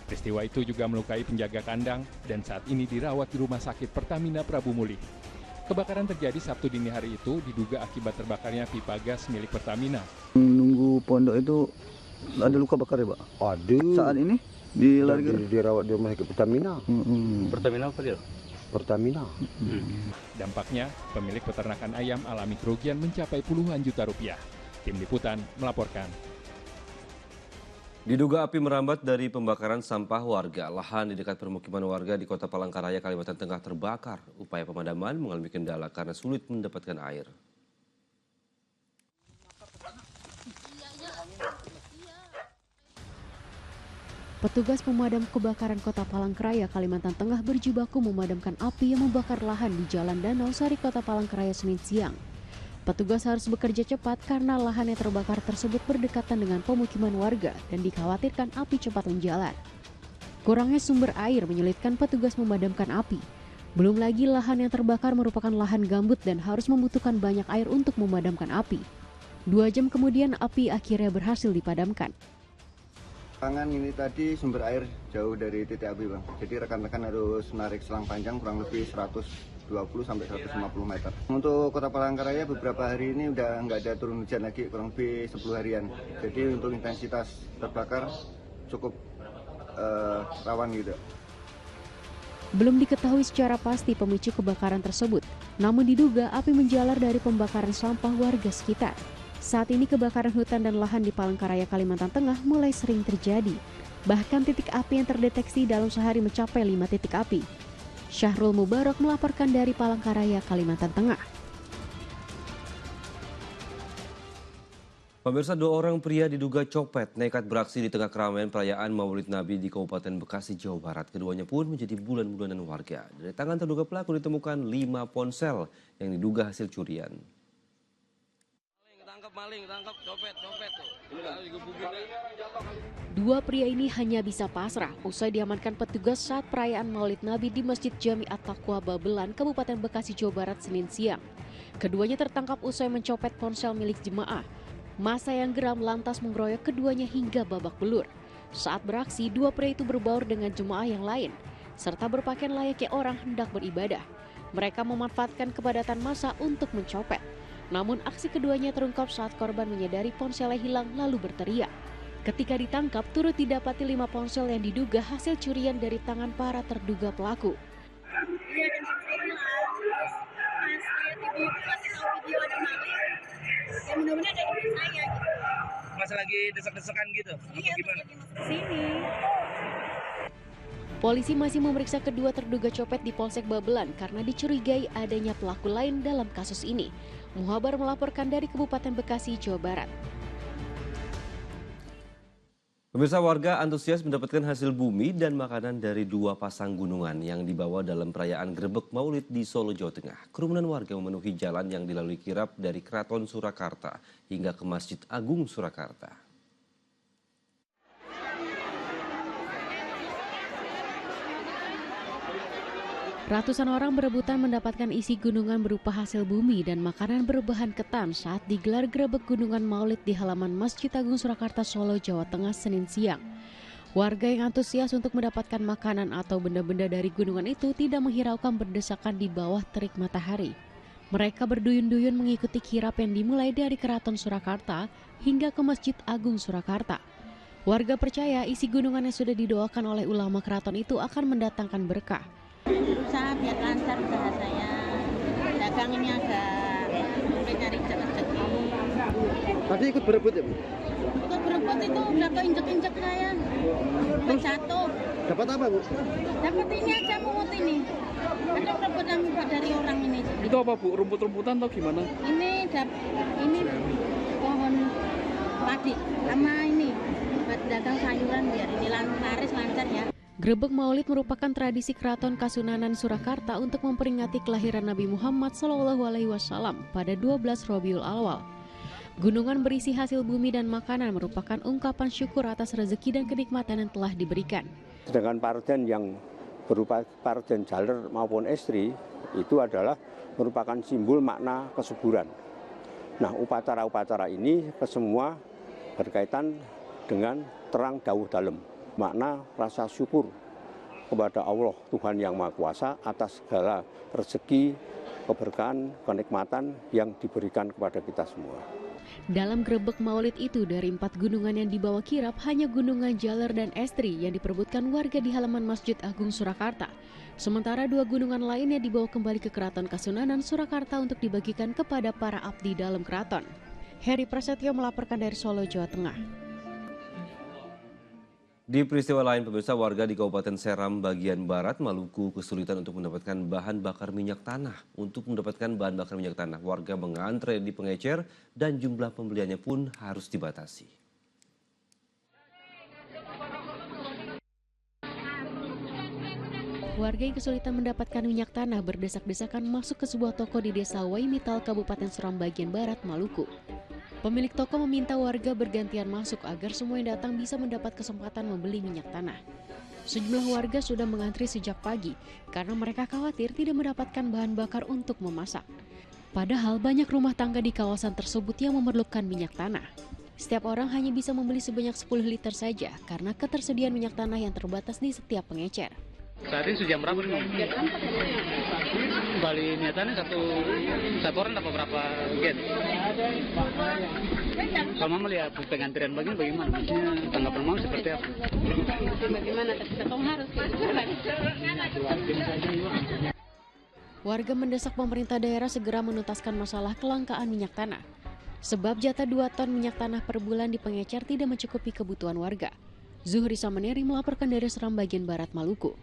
Speaker 4: Peristiwa itu juga melukai penjaga kandang dan saat ini dirawat di Rumah Sakit Pertamina Prabu Muli. Kebakaran terjadi Sabtu dini hari itu diduga akibat terbakarnya pipa gas milik Pertamina.
Speaker 14: Nunggu pondok itu ada luka bakar ya, Pak?
Speaker 13: Aduh.
Speaker 14: Saat ini
Speaker 13: dirawat di Rumah Sakit Pertamina.
Speaker 14: Pertamina apa dia?
Speaker 13: Pertamina.
Speaker 4: Dampaknya, pemilik peternakan ayam alami kerugian mencapai puluhan juta rupiah. Tim Liputan melaporkan.
Speaker 2: Diduga api merambat dari pembakaran sampah warga. Lahan di dekat permukiman warga di Kota Palangkaraya, Kalimantan Tengah terbakar. Upaya pemadaman mengalami kendala karena sulit mendapatkan air.
Speaker 9: Petugas pemadam kebakaran Kota Palangkaraya, Kalimantan Tengah berjibaku memadamkan api yang membakar lahan di Jalan Danau Sari, Kota Palangkaraya, Senin siang. Petugas harus bekerja cepat karena lahan yang terbakar tersebut berdekatan dengan pemukiman warga dan dikhawatirkan api cepat menjalar. Kurangnya sumber air menyulitkan petugas memadamkan api. Belum lagi lahan yang terbakar merupakan lahan gambut dan harus membutuhkan banyak air untuk memadamkan api. 2 jam kemudian api akhirnya berhasil dipadamkan.
Speaker 14: Ini tadi sumber air jauh dari titik api, Bang. Jadi rekan-rekan harus menarik selang panjang kurang lebih 120 sampai 150 meter. Untuk Kota Palangkaraya beberapa hari ini udah nggak ada turun hujan lagi, kurang lebih 10 harian. Jadi untuk intensitas terbakar cukup rawan gitu.
Speaker 9: Belum diketahui secara pasti pemicu kebakaran tersebut, namun diduga api menjalar dari pembakaran sampah warga sekitar. Saat ini kebakaran hutan dan lahan di Palangkaraya, Kalimantan Tengah mulai sering terjadi. Bahkan titik api yang terdeteksi dalam sehari mencapai 5 titik api. Syahrul Mubarak melaporkan dari Palangkaraya, Kalimantan Tengah.
Speaker 2: Pemirsa, 2 orang pria diduga copet nekat beraksi di tengah keramaian perayaan Maulid Nabi di Kabupaten Bekasi, Jawa Barat. Keduanya pun menjadi bulan-bulanan warga. Dari tangan terduga pelaku ditemukan 5 ponsel yang diduga hasil curian.
Speaker 8: Tangkap copet tuh.
Speaker 9: 2 pria ini hanya bisa pasrah usai diamankan petugas saat perayaan Maulid Nabi di Masjid Jami At-Taqwa Babelan, Kabupaten Bekasi, Jawa Barat, Senin siang. Keduanya tertangkap usai mencopet ponsel milik jemaah. Massa yang geram lantas mengeroyok keduanya hingga babak belur. Saat beraksi, 2 pria itu berbaur dengan jemaah yang lain, serta berpakaian layaknya orang hendak beribadah. Mereka memanfaatkan kepadatan massa untuk mencopet. Namun aksi keduanya terungkap saat korban menyadari ponselnya hilang lalu berteriak. Ketika ditangkap, turut didapati 5 ponsel yang diduga hasil curian dari tangan para terduga pelaku.
Speaker 15: Iya, dan pas dia kasih tahu video ada maling, ya mudah-mudahan ada di saya gitu.
Speaker 16: Masa lagi desek-desekan gitu?
Speaker 15: Iya,
Speaker 16: gimana?
Speaker 15: Sini.
Speaker 9: Polisi masih memeriksa kedua terduga copet di Polsek Babelan karena dicurigai adanya pelaku lain dalam kasus ini. Muhabar melaporkan dari Kabupaten Bekasi, Jawa Barat.
Speaker 2: Pemirsa, warga antusias mendapatkan hasil bumi dan makanan dari 2 pasang gunungan yang dibawa dalam perayaan Grebek Maulid di Solo, Jawa Tengah. Kerumunan warga memenuhi jalan yang dilalui kirap dari Keraton Surakarta hingga ke Masjid Agung Surakarta.
Speaker 9: Ratusan orang berebutan mendapatkan isi gunungan berupa hasil bumi dan makanan berbahan ketan saat digelar Grebek Gunungan Maulid di halaman Masjid Agung Surakarta, Solo, Jawa Tengah, Senin siang. Warga yang antusias untuk mendapatkan makanan atau benda-benda dari gunungan itu tidak menghiraukan berdesakan di bawah terik matahari. Mereka berduyun-duyun mengikuti kirap yang dimulai dari Keraton Surakarta hingga ke Masjid Agung Surakarta. Warga percaya isi gunungan yang sudah didoakan oleh ulama keraton itu akan mendatangkan berkah.
Speaker 15: Berusaha biar lancar usaha saya. Dagang ini agak mungkin nyari rezeki.
Speaker 16: Tadi ikut berebut ya, Bu?
Speaker 15: Ikut berebut itu udah keinjek-injek saya. Udah jatuh.
Speaker 16: Dapat apa, Bu?
Speaker 15: Dapat ini aja mungut ini. Ada berebut yang minta dari orang ini.
Speaker 16: Itu apa, Bu? Rumput-rumputan atau gimana?
Speaker 15: Ini pohon padi sama ini buat dagang sayuran biar ini laris lancar ya.
Speaker 9: Grebek Maulid merupakan tradisi Keraton Kasunanan Surakarta untuk memperingati kelahiran Nabi Muhammad SAW pada 12 Rabiul Awal. Gunungan berisi hasil bumi dan makanan merupakan ungkapan syukur atas rezeki dan kenikmatan yang telah diberikan.
Speaker 13: Sedangkan parden yang berupa parden jaler maupun estri itu adalah merupakan simbol makna kesuburan. Nah, upacara-upacara ini semua berkaitan dengan terang dawuh dalem. Makna rasa syukur kepada Allah Tuhan Yang Maha Kuasa atas segala rezeki, keberkahan, kenikmatan yang diberikan kepada kita semua.
Speaker 9: Dalam Grebek Maulid itu, dari 4 gunungan yang dibawa kirap, hanya Gunungan Jaler dan Estri yang diperebutkan warga di halaman Masjid Agung Surakarta. Sementara 2 gunungan lainnya dibawa kembali ke Keraton Kasunanan Surakarta untuk dibagikan kepada para abdi dalam keraton. Heri Prasetyo melaporkan dari Solo, Jawa Tengah.
Speaker 2: Di peristiwa lain, pemirsa, warga di Kabupaten Seram bagian Barat, Maluku kesulitan untuk mendapatkan bahan bakar minyak tanah. Untuk mendapatkan bahan bakar minyak tanah, warga mengantre di pengecer dan jumlah pembeliannya pun harus dibatasi.
Speaker 9: Warga yang kesulitan mendapatkan minyak tanah berdesak-desakan masuk ke sebuah toko di Desa Waimital, Kabupaten Seram bagian Barat, Maluku. Pemilik toko meminta warga bergantian masuk agar semua yang datang bisa mendapat kesempatan membeli minyak tanah. Sejumlah warga sudah mengantri sejak pagi karena mereka khawatir tidak mendapatkan bahan bakar untuk memasak. Padahal banyak rumah tangga di kawasan tersebut yang memerlukan minyak tanah. Setiap orang hanya bisa membeli sebanyak 10 liter saja karena ketersediaan minyak tanah yang terbatas di setiap pengecer.
Speaker 16: Saat ini sudah jam berapa nih? Kembali niatannya satu orang dapat berapa gen? Kalau Mama lihat pengantrian begini bagaimana? Maksudnya tanggapan Mama seperti apa?
Speaker 15: Bagaimana? Kita harus
Speaker 9: Warga mendesak pemerintah daerah segera menuntaskan masalah kelangkaan minyak tanah. Sebab jatah 2 ton minyak tanah per bulan di pengecer tidak mencukupi kebutuhan warga. Zuhri Samaneri melaporkan dari Seram bagian Barat, Maluku.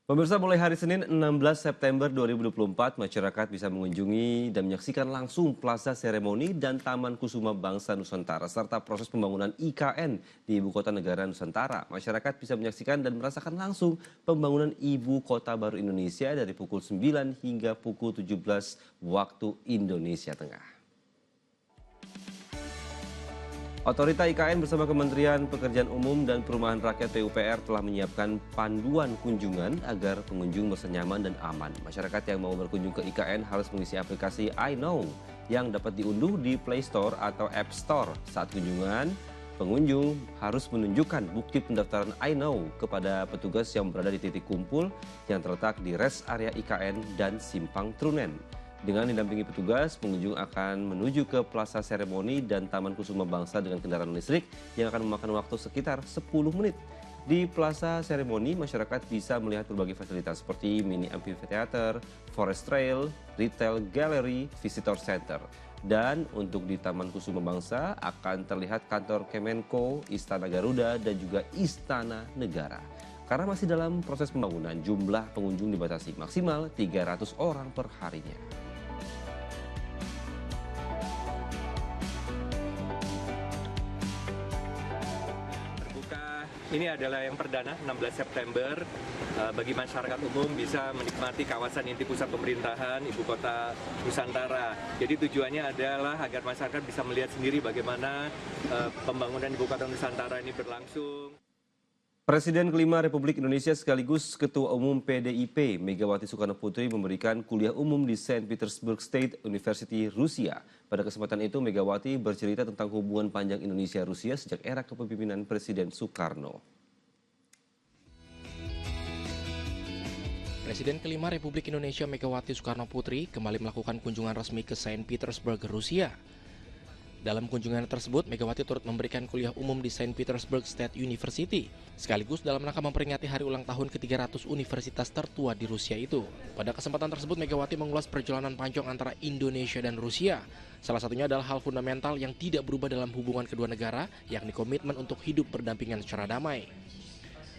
Speaker 2: Pemirsa, mulai hari Senin 16 September 2024, masyarakat bisa mengunjungi dan menyaksikan langsung Plaza Seremoni dan Taman Kusuma Bangsa Nusantara serta proses pembangunan IKN di Ibu Kota Negara Nusantara. Masyarakat bisa menyaksikan dan merasakan langsung pembangunan Ibu Kota Baru Indonesia dari pukul 9 hingga pukul 17 waktu Indonesia Tengah. Otorita IKN bersama Kementerian Pekerjaan Umum dan Perumahan Rakyat PUPR telah menyiapkan panduan kunjungan agar pengunjung merasa nyaman dan aman. Masyarakat yang mau berkunjung ke IKN harus mengisi aplikasi iKnow yang dapat diunduh di Play Store atau App Store. Saat kunjungan, pengunjung harus menunjukkan bukti pendaftaran iKnow kepada petugas yang berada di titik kumpul yang terletak di rest area IKN dan Simpang Trunen. Dengan didampingi petugas, pengunjung akan menuju ke Plaza Seremoni dan Taman Kusuma Bangsa dengan kendaraan listrik yang akan memakan waktu sekitar 10 menit. Di Plaza Seremoni, masyarakat bisa melihat berbagai fasilitas seperti mini amphitheater, forest trail, retail gallery, visitor center. Dan untuk di Taman Kusuma Bangsa akan terlihat kantor Kemenko, Istana Garuda, dan juga Istana Negara. Karena masih dalam proses pembangunan, jumlah pengunjung dibatasi maksimal 300 orang per harinya.
Speaker 12: Ini adalah yang perdana 16 September bagi masyarakat umum bisa menikmati kawasan inti pusat pemerintahan Ibu Kota Nusantara. Jadi tujuannya adalah agar masyarakat bisa melihat sendiri bagaimana pembangunan Ibu Kota Nusantara ini berlangsung.
Speaker 2: Presiden kelima Republik Indonesia sekaligus Ketua Umum PDIP Megawati Soekarno Putri memberikan kuliah umum di Saint Petersburg State University, Rusia. Pada kesempatan itu Megawati bercerita tentang hubungan panjang Indonesia-Rusia sejak era kepemimpinan Presiden Soekarno.
Speaker 21: Presiden kelima Republik Indonesia Megawati Soekarno Putri kembali melakukan kunjungan resmi ke Saint Petersburg, Rusia. Dalam kunjungan tersebut, Megawati turut memberikan kuliah umum di Saint Petersburg State University, sekaligus dalam rangka memperingati hari ulang tahun ke-300 universitas tertua di Rusia itu. Pada kesempatan tersebut, Megawati mengulas perjalanan panjang antara Indonesia dan Rusia. Salah satunya adalah hal fundamental yang tidak berubah dalam hubungan kedua negara, yakni komitmen untuk hidup berdampingan secara damai.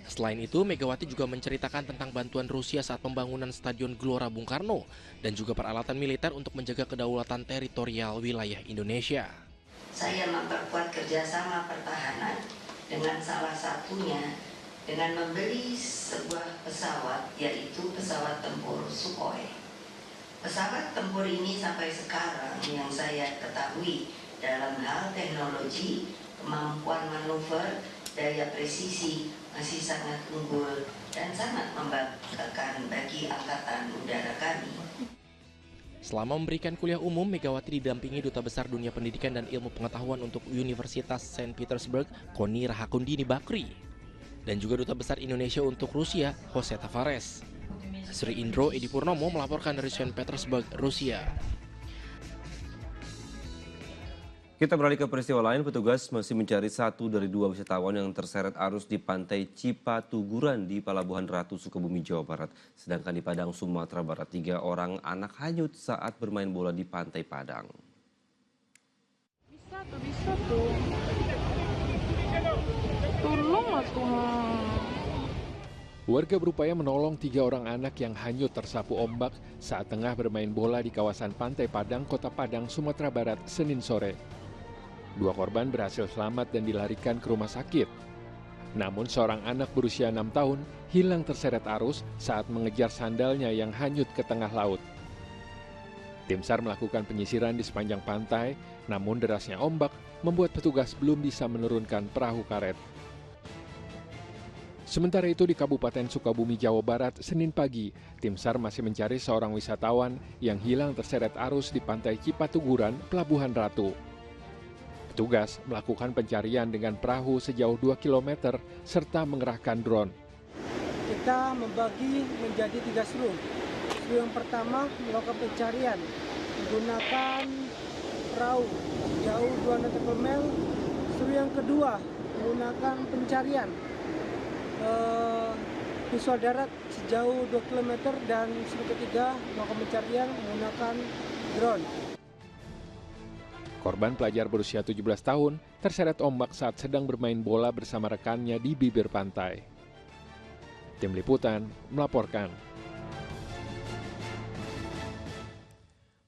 Speaker 21: Selain itu, Megawati juga menceritakan tentang bantuan Rusia saat pembangunan Stadion Gelora Bung Karno dan juga peralatan militer untuk menjaga kedaulatan teritorial wilayah Indonesia.
Speaker 17: Saya memperkuat kerjasama pertahanan dengan salah satunya dengan membeli sebuah pesawat, yaitu pesawat tempur Sukhoi. Pesawat tempur ini sampai sekarang yang saya ketahui dalam hal teknologi, kemampuan manuver, daya presisi masih sangat unggul dan sangat membanggakan bagi Angkatan Udara kami.
Speaker 21: Selama memberikan kuliah umum, Megawati didampingi Duta Besar Dunia Pendidikan dan Ilmu Pengetahuan untuk Universitas Saint Petersburg, Koni Rahakundini Bakri, dan juga Duta Besar Indonesia untuk Rusia, Jose Tavares. Sri Indro Edi Purnomo melaporkan dari Saint Petersburg, Rusia.
Speaker 2: Kita beralih ke peristiwa lain, petugas masih mencari 1 dari 2 wisatawan yang terseret arus di pantai Cipatuguran di Pelabuhan Ratu, Sukabumi, Jawa Barat. Sedangkan di Padang, Sumatera Barat, 3 orang anak hanyut saat bermain bola di pantai Padang.
Speaker 18: Bisa tuh. Tolonglah Tuhan.
Speaker 4: Warga berupaya menolong 3 orang anak yang hanyut tersapu ombak saat tengah bermain bola di kawasan Pantai Padang, Kota Padang, Sumatera Barat, Senin sore. 2 korban berhasil selamat dan dilarikan ke rumah sakit. Namun seorang anak berusia 6 tahun hilang terseret arus saat mengejar sandalnya yang hanyut ke tengah laut. Tim SAR melakukan penyisiran di sepanjang pantai, namun derasnya ombak membuat petugas belum bisa menurunkan perahu karet. Sementara itu di Kabupaten Sukabumi, Jawa Barat, Senin pagi, tim SAR masih mencari seorang wisatawan yang hilang terseret arus di pantai Cipatuguran, Pelabuhan Ratu. Petugas melakukan pencarian dengan perahu sejauh 2 km serta mengerahkan drone.
Speaker 18: Kita membagi menjadi 3 seru. Seru yang pertama melakukan pencarian menggunakan perahu jauh 2 nautical mile. Seru yang kedua menggunakan pencarian visual darat sejauh 2 km dan seru ketiga melakukan pencarian menggunakan drone.
Speaker 4: Korban pelajar berusia 17 tahun terseret ombak saat sedang bermain bola bersama rekannya di bibir pantai. Tim Liputan melaporkan.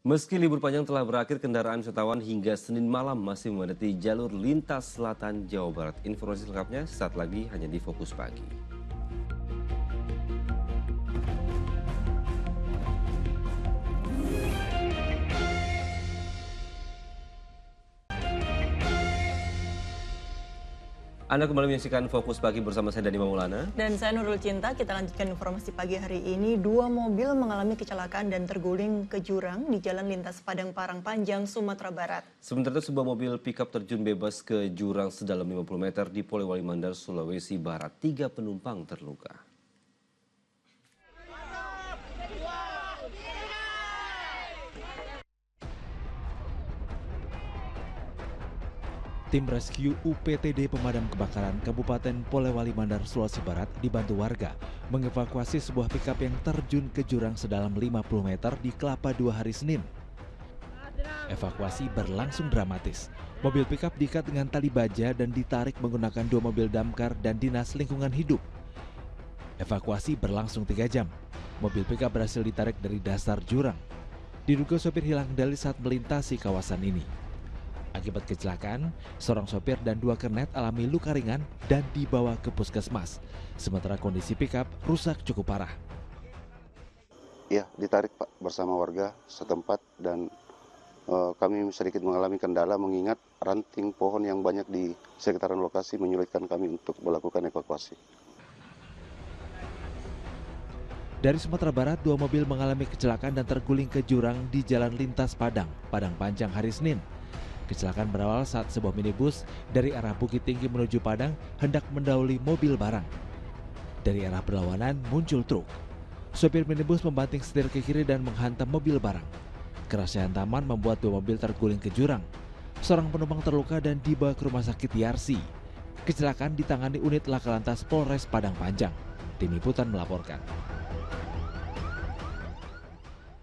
Speaker 2: Meski libur panjang telah berakhir, kendaraan wisatawan hingga Senin malam masih memadati jalur lintas selatan Jawa Barat. Informasi selengkapnya saat lagi hanya di Fokus Pagi. Anda kembali menyaksikan Fokus Pagi bersama saya Dani Maulana.
Speaker 3: Dan saya Nurul Cinta. Kita lanjutkan informasi pagi hari ini. 2 mobil mengalami kecelakaan dan terguling ke jurang di Jalan Lintas Padang Parangpanjang, Sumatera Barat.
Speaker 2: Sementara itu sebuah mobil pickup terjun bebas ke jurang sedalam 50 meter di Polewali Mandar, Sulawesi Barat. 3 penumpang terluka.
Speaker 7: Tim rescue UPTD Pemadam Kebakaran Kabupaten Polewali Mandar, Sulawesi Barat dibantu warga mengevakuasi sebuah pikap yang terjun ke jurang sedalam 50 meter di Kelapa II hari Senin. Evakuasi berlangsung dramatis. Mobil pikap diikat dengan tali baja dan ditarik menggunakan 2 mobil damkar dan dinas lingkungan hidup. Evakuasi berlangsung 3 jam. Mobil pikap berhasil ditarik dari dasar jurang. Diduga sopir hilang kendali saat melintasi kawasan ini. Akibat kecelakaan, seorang sopir dan 2 kernet alami luka ringan dan dibawa ke puskesmas. Sementara kondisi pikap rusak cukup parah.
Speaker 19: Ya, ditarik Pak bersama warga setempat dan kami sedikit mengalami kendala mengingat ranting pohon yang banyak di sekitaran lokasi menyulitkan kami untuk melakukan evakuasi.
Speaker 7: Dari Sumatera Barat, 2 mobil mengalami kecelakaan dan terguling ke jurang di Jalan Lintas Padang, Padang Panjang hari Senin. Kecelakaan berawal saat sebuah minibus dari arah Bukit Tinggi menuju Padang hendak mendahului mobil barang. Dari arah berlawanan muncul truk. Sopir minibus membanting setir ke kiri dan menghantam mobil barang. Kerasnya hantaman membuat 2 mobil terguling ke jurang. Seorang penumpang terluka dan dibawa ke rumah sakit Yarsi. Kecelakaan ditangani unit Laka Lantas Polres Padang Panjang. Tim Liputan melaporkan.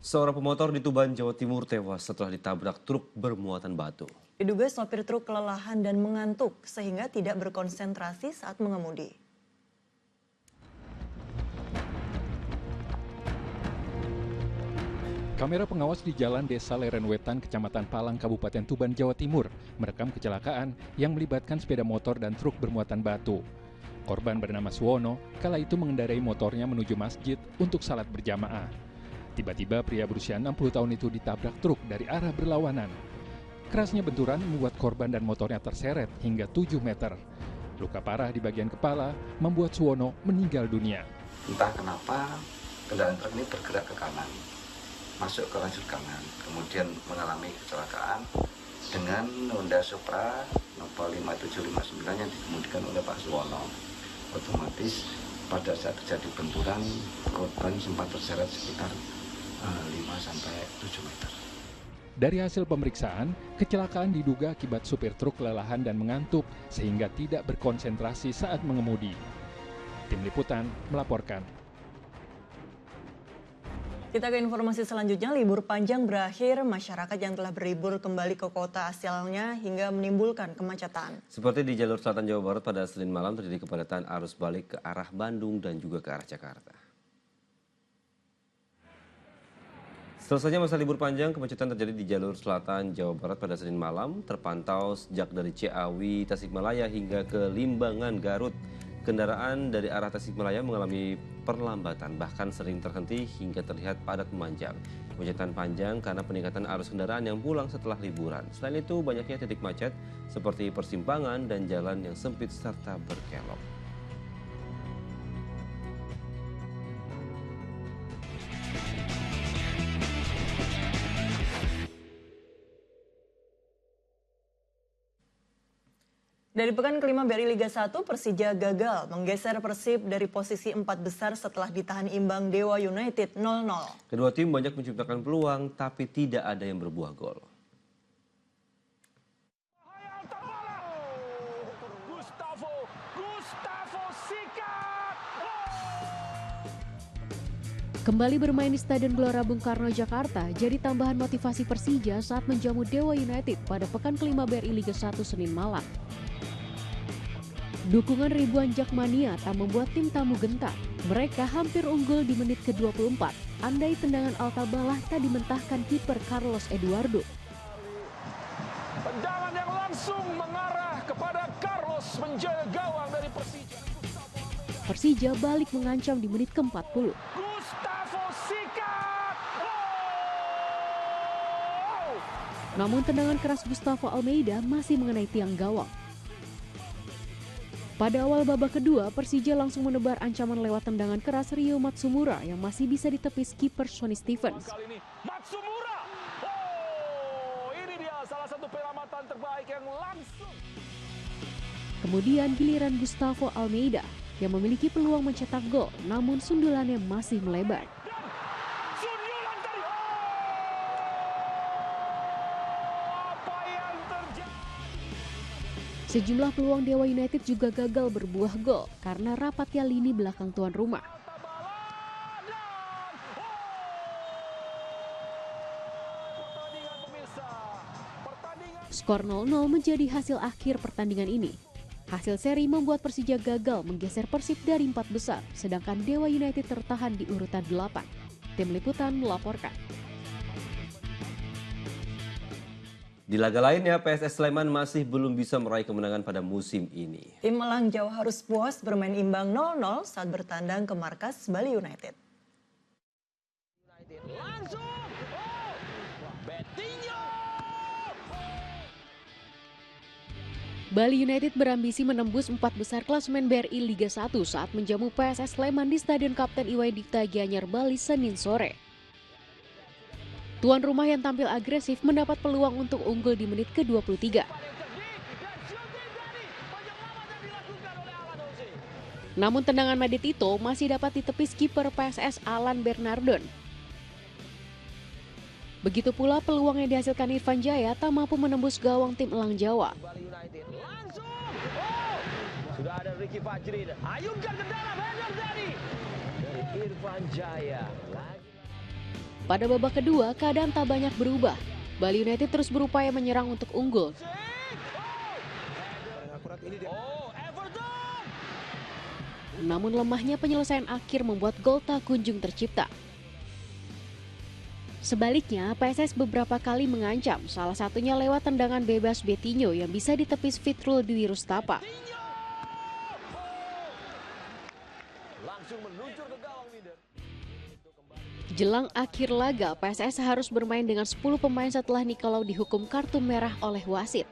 Speaker 2: Seorang pemotor di Tuban, Jawa Timur tewas setelah ditabrak truk bermuatan batu.
Speaker 3: Diduga sopir truk kelelahan dan mengantuk sehingga tidak berkonsentrasi saat mengemudi.
Speaker 4: Kamera pengawas di Jalan Desa Lerenwetan, Kecamatan Palang, Kabupaten Tuban, Jawa Timur, merekam kecelakaan yang melibatkan sepeda motor dan truk bermuatan batu. Korban bernama Suwono, kala itu mengendarai motornya menuju masjid untuk salat berjamaah. Tiba-tiba pria berusia 60 tahun itu ditabrak truk dari arah berlawanan. Kerasnya benturan membuat korban dan motornya terseret hingga 7 meter. Luka parah di bagian kepala membuat Suwono meninggal dunia.
Speaker 1: Entah kenapa kendaraan truk ini bergerak ke kanan, masuk ke lajur kanan, kemudian mengalami kecelakaan dengan Honda Supra Nopal 5759 yang dikemudikan oleh Pak Suwono. Otomatis pada saat terjadi benturan, korban sempat terseret sekitar 5-7 meter.
Speaker 4: Dari hasil pemeriksaan, kecelakaan diduga akibat supir truk kelelahan dan mengantuk sehingga tidak berkonsentrasi saat mengemudi. Tim Liputan melaporkan.
Speaker 3: Kita ke informasi selanjutnya, libur panjang berakhir, masyarakat yang telah berlibur kembali ke kota asalnya hingga menimbulkan kemacetan.
Speaker 2: Seperti di jalur selatan Jawa Barat pada Senin malam terjadi kepadatan arus balik ke arah Bandung dan juga ke arah Jakarta. Selesainya masa libur panjang, kemacetan terjadi di jalur selatan Jawa Barat pada Senin malam, terpantau sejak dari Ciawi, Tasikmalaya hingga ke Limbangan, Garut. Kendaraan dari arah Tasikmalaya mengalami perlambatan, bahkan sering terhenti hingga terlihat padat memanjang. Kemacetan panjang karena peningkatan arus kendaraan yang pulang setelah liburan. Selain itu, banyaknya titik macet seperti persimpangan dan jalan yang sempit serta berkelok.
Speaker 3: Dari pekan kelima BRI Liga 1, Persija gagal menggeser Persib dari posisi 4 besar setelah ditahan imbang Dewa United 0-0.
Speaker 2: Kedua tim banyak menciptakan peluang, tapi tidak ada yang berbuah gol.
Speaker 9: Kembali bermain di Stadion Gelora Bung Karno, Jakarta, jadi tambahan motivasi Persija saat menjamu Dewa United pada pekan kelima BRI Liga 1 Senin malam. Dukungan ribuan Jakmania tak membuat tim tamu gentar. Mereka hampir unggul di menit ke-24, andai tendangan Altabalah tak dimentahkan kiper Carlos Eduardo.
Speaker 20: Tendangan yang langsung mengarah kepada Carlos, penjaga gawang dari Persija.
Speaker 9: Persija balik mengancam di menit ke-40. Namun tendangan keras Gustavo Almeida masih mengenai tiang gawang. Pada awal babak kedua, Persija langsung menebar ancaman lewat tendangan keras Rio Matsumura yang masih bisa ditepis kiper Sonny Stevens.
Speaker 20: Kali ini Matsumura, ini dia salah satu penyelamatan terbaik yang langsung.
Speaker 9: Kemudian giliran Gustavo Almeida yang memiliki peluang mencetak gol, namun sundulannya masih melebar. Sejumlah peluang Dewa United juga gagal berbuah gol karena rapatnya lini belakang tuan rumah. Skor 0-0 menjadi hasil akhir pertandingan ini. Hasil seri membuat Persija gagal menggeser Persib dari 4 besar, sedangkan Dewa United tertahan di urutan 8. Tim Liputan melaporkan.
Speaker 2: Di laga lainnya, PSS Sleman masih belum bisa meraih kemenangan pada musim ini.
Speaker 3: Tim Malang Jawa harus puas bermain imbang 0-0 saat bertandang ke markas Bali United.
Speaker 9: Bali United berambisi menembus 4 besar klasemen BRI Liga 1 saat menjamu PSS Sleman di Stadion Kapten Iwayan Gianyar, Bali, Senin sore. Tuan rumah yang tampil agresif mendapat peluang untuk unggul di menit ke-23. Namun tendangan Madit Tito masih dapat ditepis kiper PSS Alan Bernardon. Begitu pula peluang yang dihasilkan Irfan Jaya tak mampu menembus gawang tim Elang Jawa.
Speaker 20: Sudah ada Ricky Fajri, ayunkan ke dalam, header dari Irfan Jaya.
Speaker 9: Pada babak kedua, keadaan tak banyak berubah. Bali United terus berupaya menyerang untuk unggul. Namun lemahnya penyelesaian akhir membuat gol tak kunjung tercipta. Sebaliknya, PSS beberapa kali mengancam, salah satunya lewat tendangan bebas Betinho yang bisa ditepis Fitrul Dwi Rustapa. Jelang akhir laga, PSS harus bermain dengan 10 pemain setelah Nicolau dihukum kartu merah oleh wasit.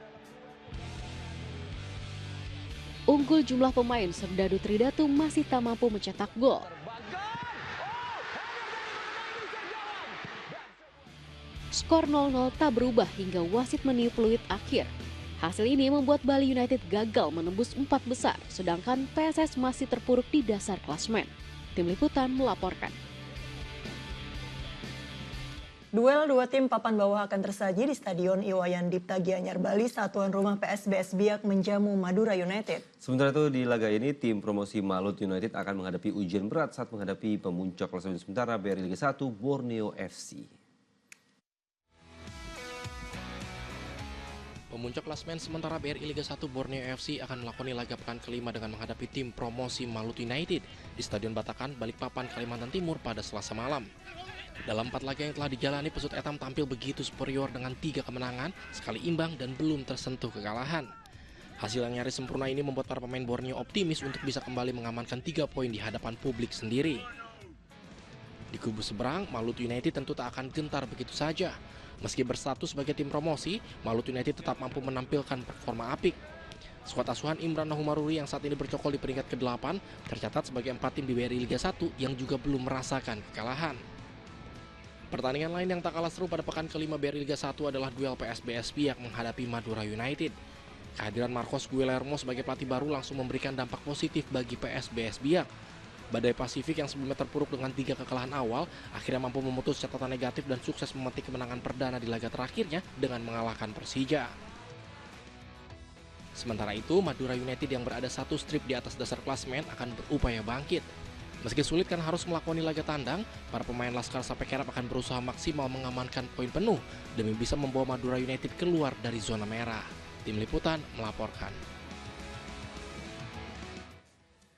Speaker 9: Unggul jumlah pemain, Serdadu Tridatu masih tak mampu mencetak gol. Skor 0-0 tak berubah hingga wasit meniup peluit akhir. Hasil ini membuat Bali United gagal menembus 4 besar, sedangkan PSS masih terpuruk di dasar klasemen. Tim Liputan melaporkan.
Speaker 3: Duel dua tim papan bawah akan tersaji di Stadion Iwayan Dipta Gianyar, Bali saat tuan rumah PSBS Biak menjamu Madura United.
Speaker 2: Sementara itu di laga ini tim promosi Malut United akan menghadapi ujian berat saat menghadapi pemuncak klasemen sementara BRI Liga 1 Borneo FC.
Speaker 21: Pemuncak klasemen sementara BRI Liga 1 Borneo FC akan melakoni laga pekan kelima dengan menghadapi tim promosi Malut United di Stadion Batakan, Balikpapan, Kalimantan Timur pada Selasa malam. Dalam 4 laga yang telah dijalani, Pesut Etam tampil begitu superior dengan 3 kemenangan, sekali imbang dan belum tersentuh kekalahan. Hasil yang nyaris sempurna ini membuat para pemain Borneo optimis untuk bisa kembali mengamankan 3 poin di hadapan publik sendiri. Di kubu seberang, Malut United tentu tak akan gentar begitu saja. Meski berstatus sebagai tim promosi, Malut United tetap mampu menampilkan performa apik. Skuad asuhan Imran Nahumaruri yang saat ini bercokol di peringkat ke-8 tercatat sebagai 4 tim di BRI Liga 1 yang juga belum merasakan kekalahan. Pertandingan lain yang tak kalah seru pada pekan kelima BRI Liga 1 adalah duel PSBS Biak menghadapi Madura United. Kehadiran Marcos Guillermo sebagai pelatih baru langsung memberikan dampak positif bagi PSBS Biak. Badai Pasifik yang sebelumnya terpuruk dengan 3 kekalahan awal, akhirnya mampu memutus catatan negatif dan sukses memetik kemenangan perdana di laga terakhirnya dengan mengalahkan Persija. Sementara itu, Madura United yang berada 1 strip di atas dasar klasemen akan berupaya bangkit. Meski sulit kan harus melakoni laga tandang, para pemain Laskar Sape Kerap akan berusaha maksimal mengamankan poin penuh demi bisa membawa Madura United keluar dari zona merah. Tim Liputan melaporkan.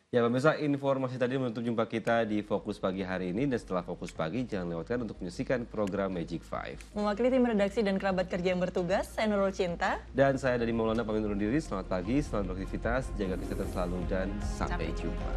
Speaker 2: Ya pemirsa, informasi tadi menutup jumpa kita di Fokus Pagi hari ini. Dan setelah Fokus Pagi, jangan lewatkan untuk menyaksikan program Magic 5.
Speaker 3: Mewakili tim redaksi dan kerabat kerja yang bertugas, saya Nurul Cinta.
Speaker 2: Dan saya Dadi Maulana pamit undur diri. Selamat pagi, selamat beraktivitas, jaga kesehatan selalu, dan sampai jumpa.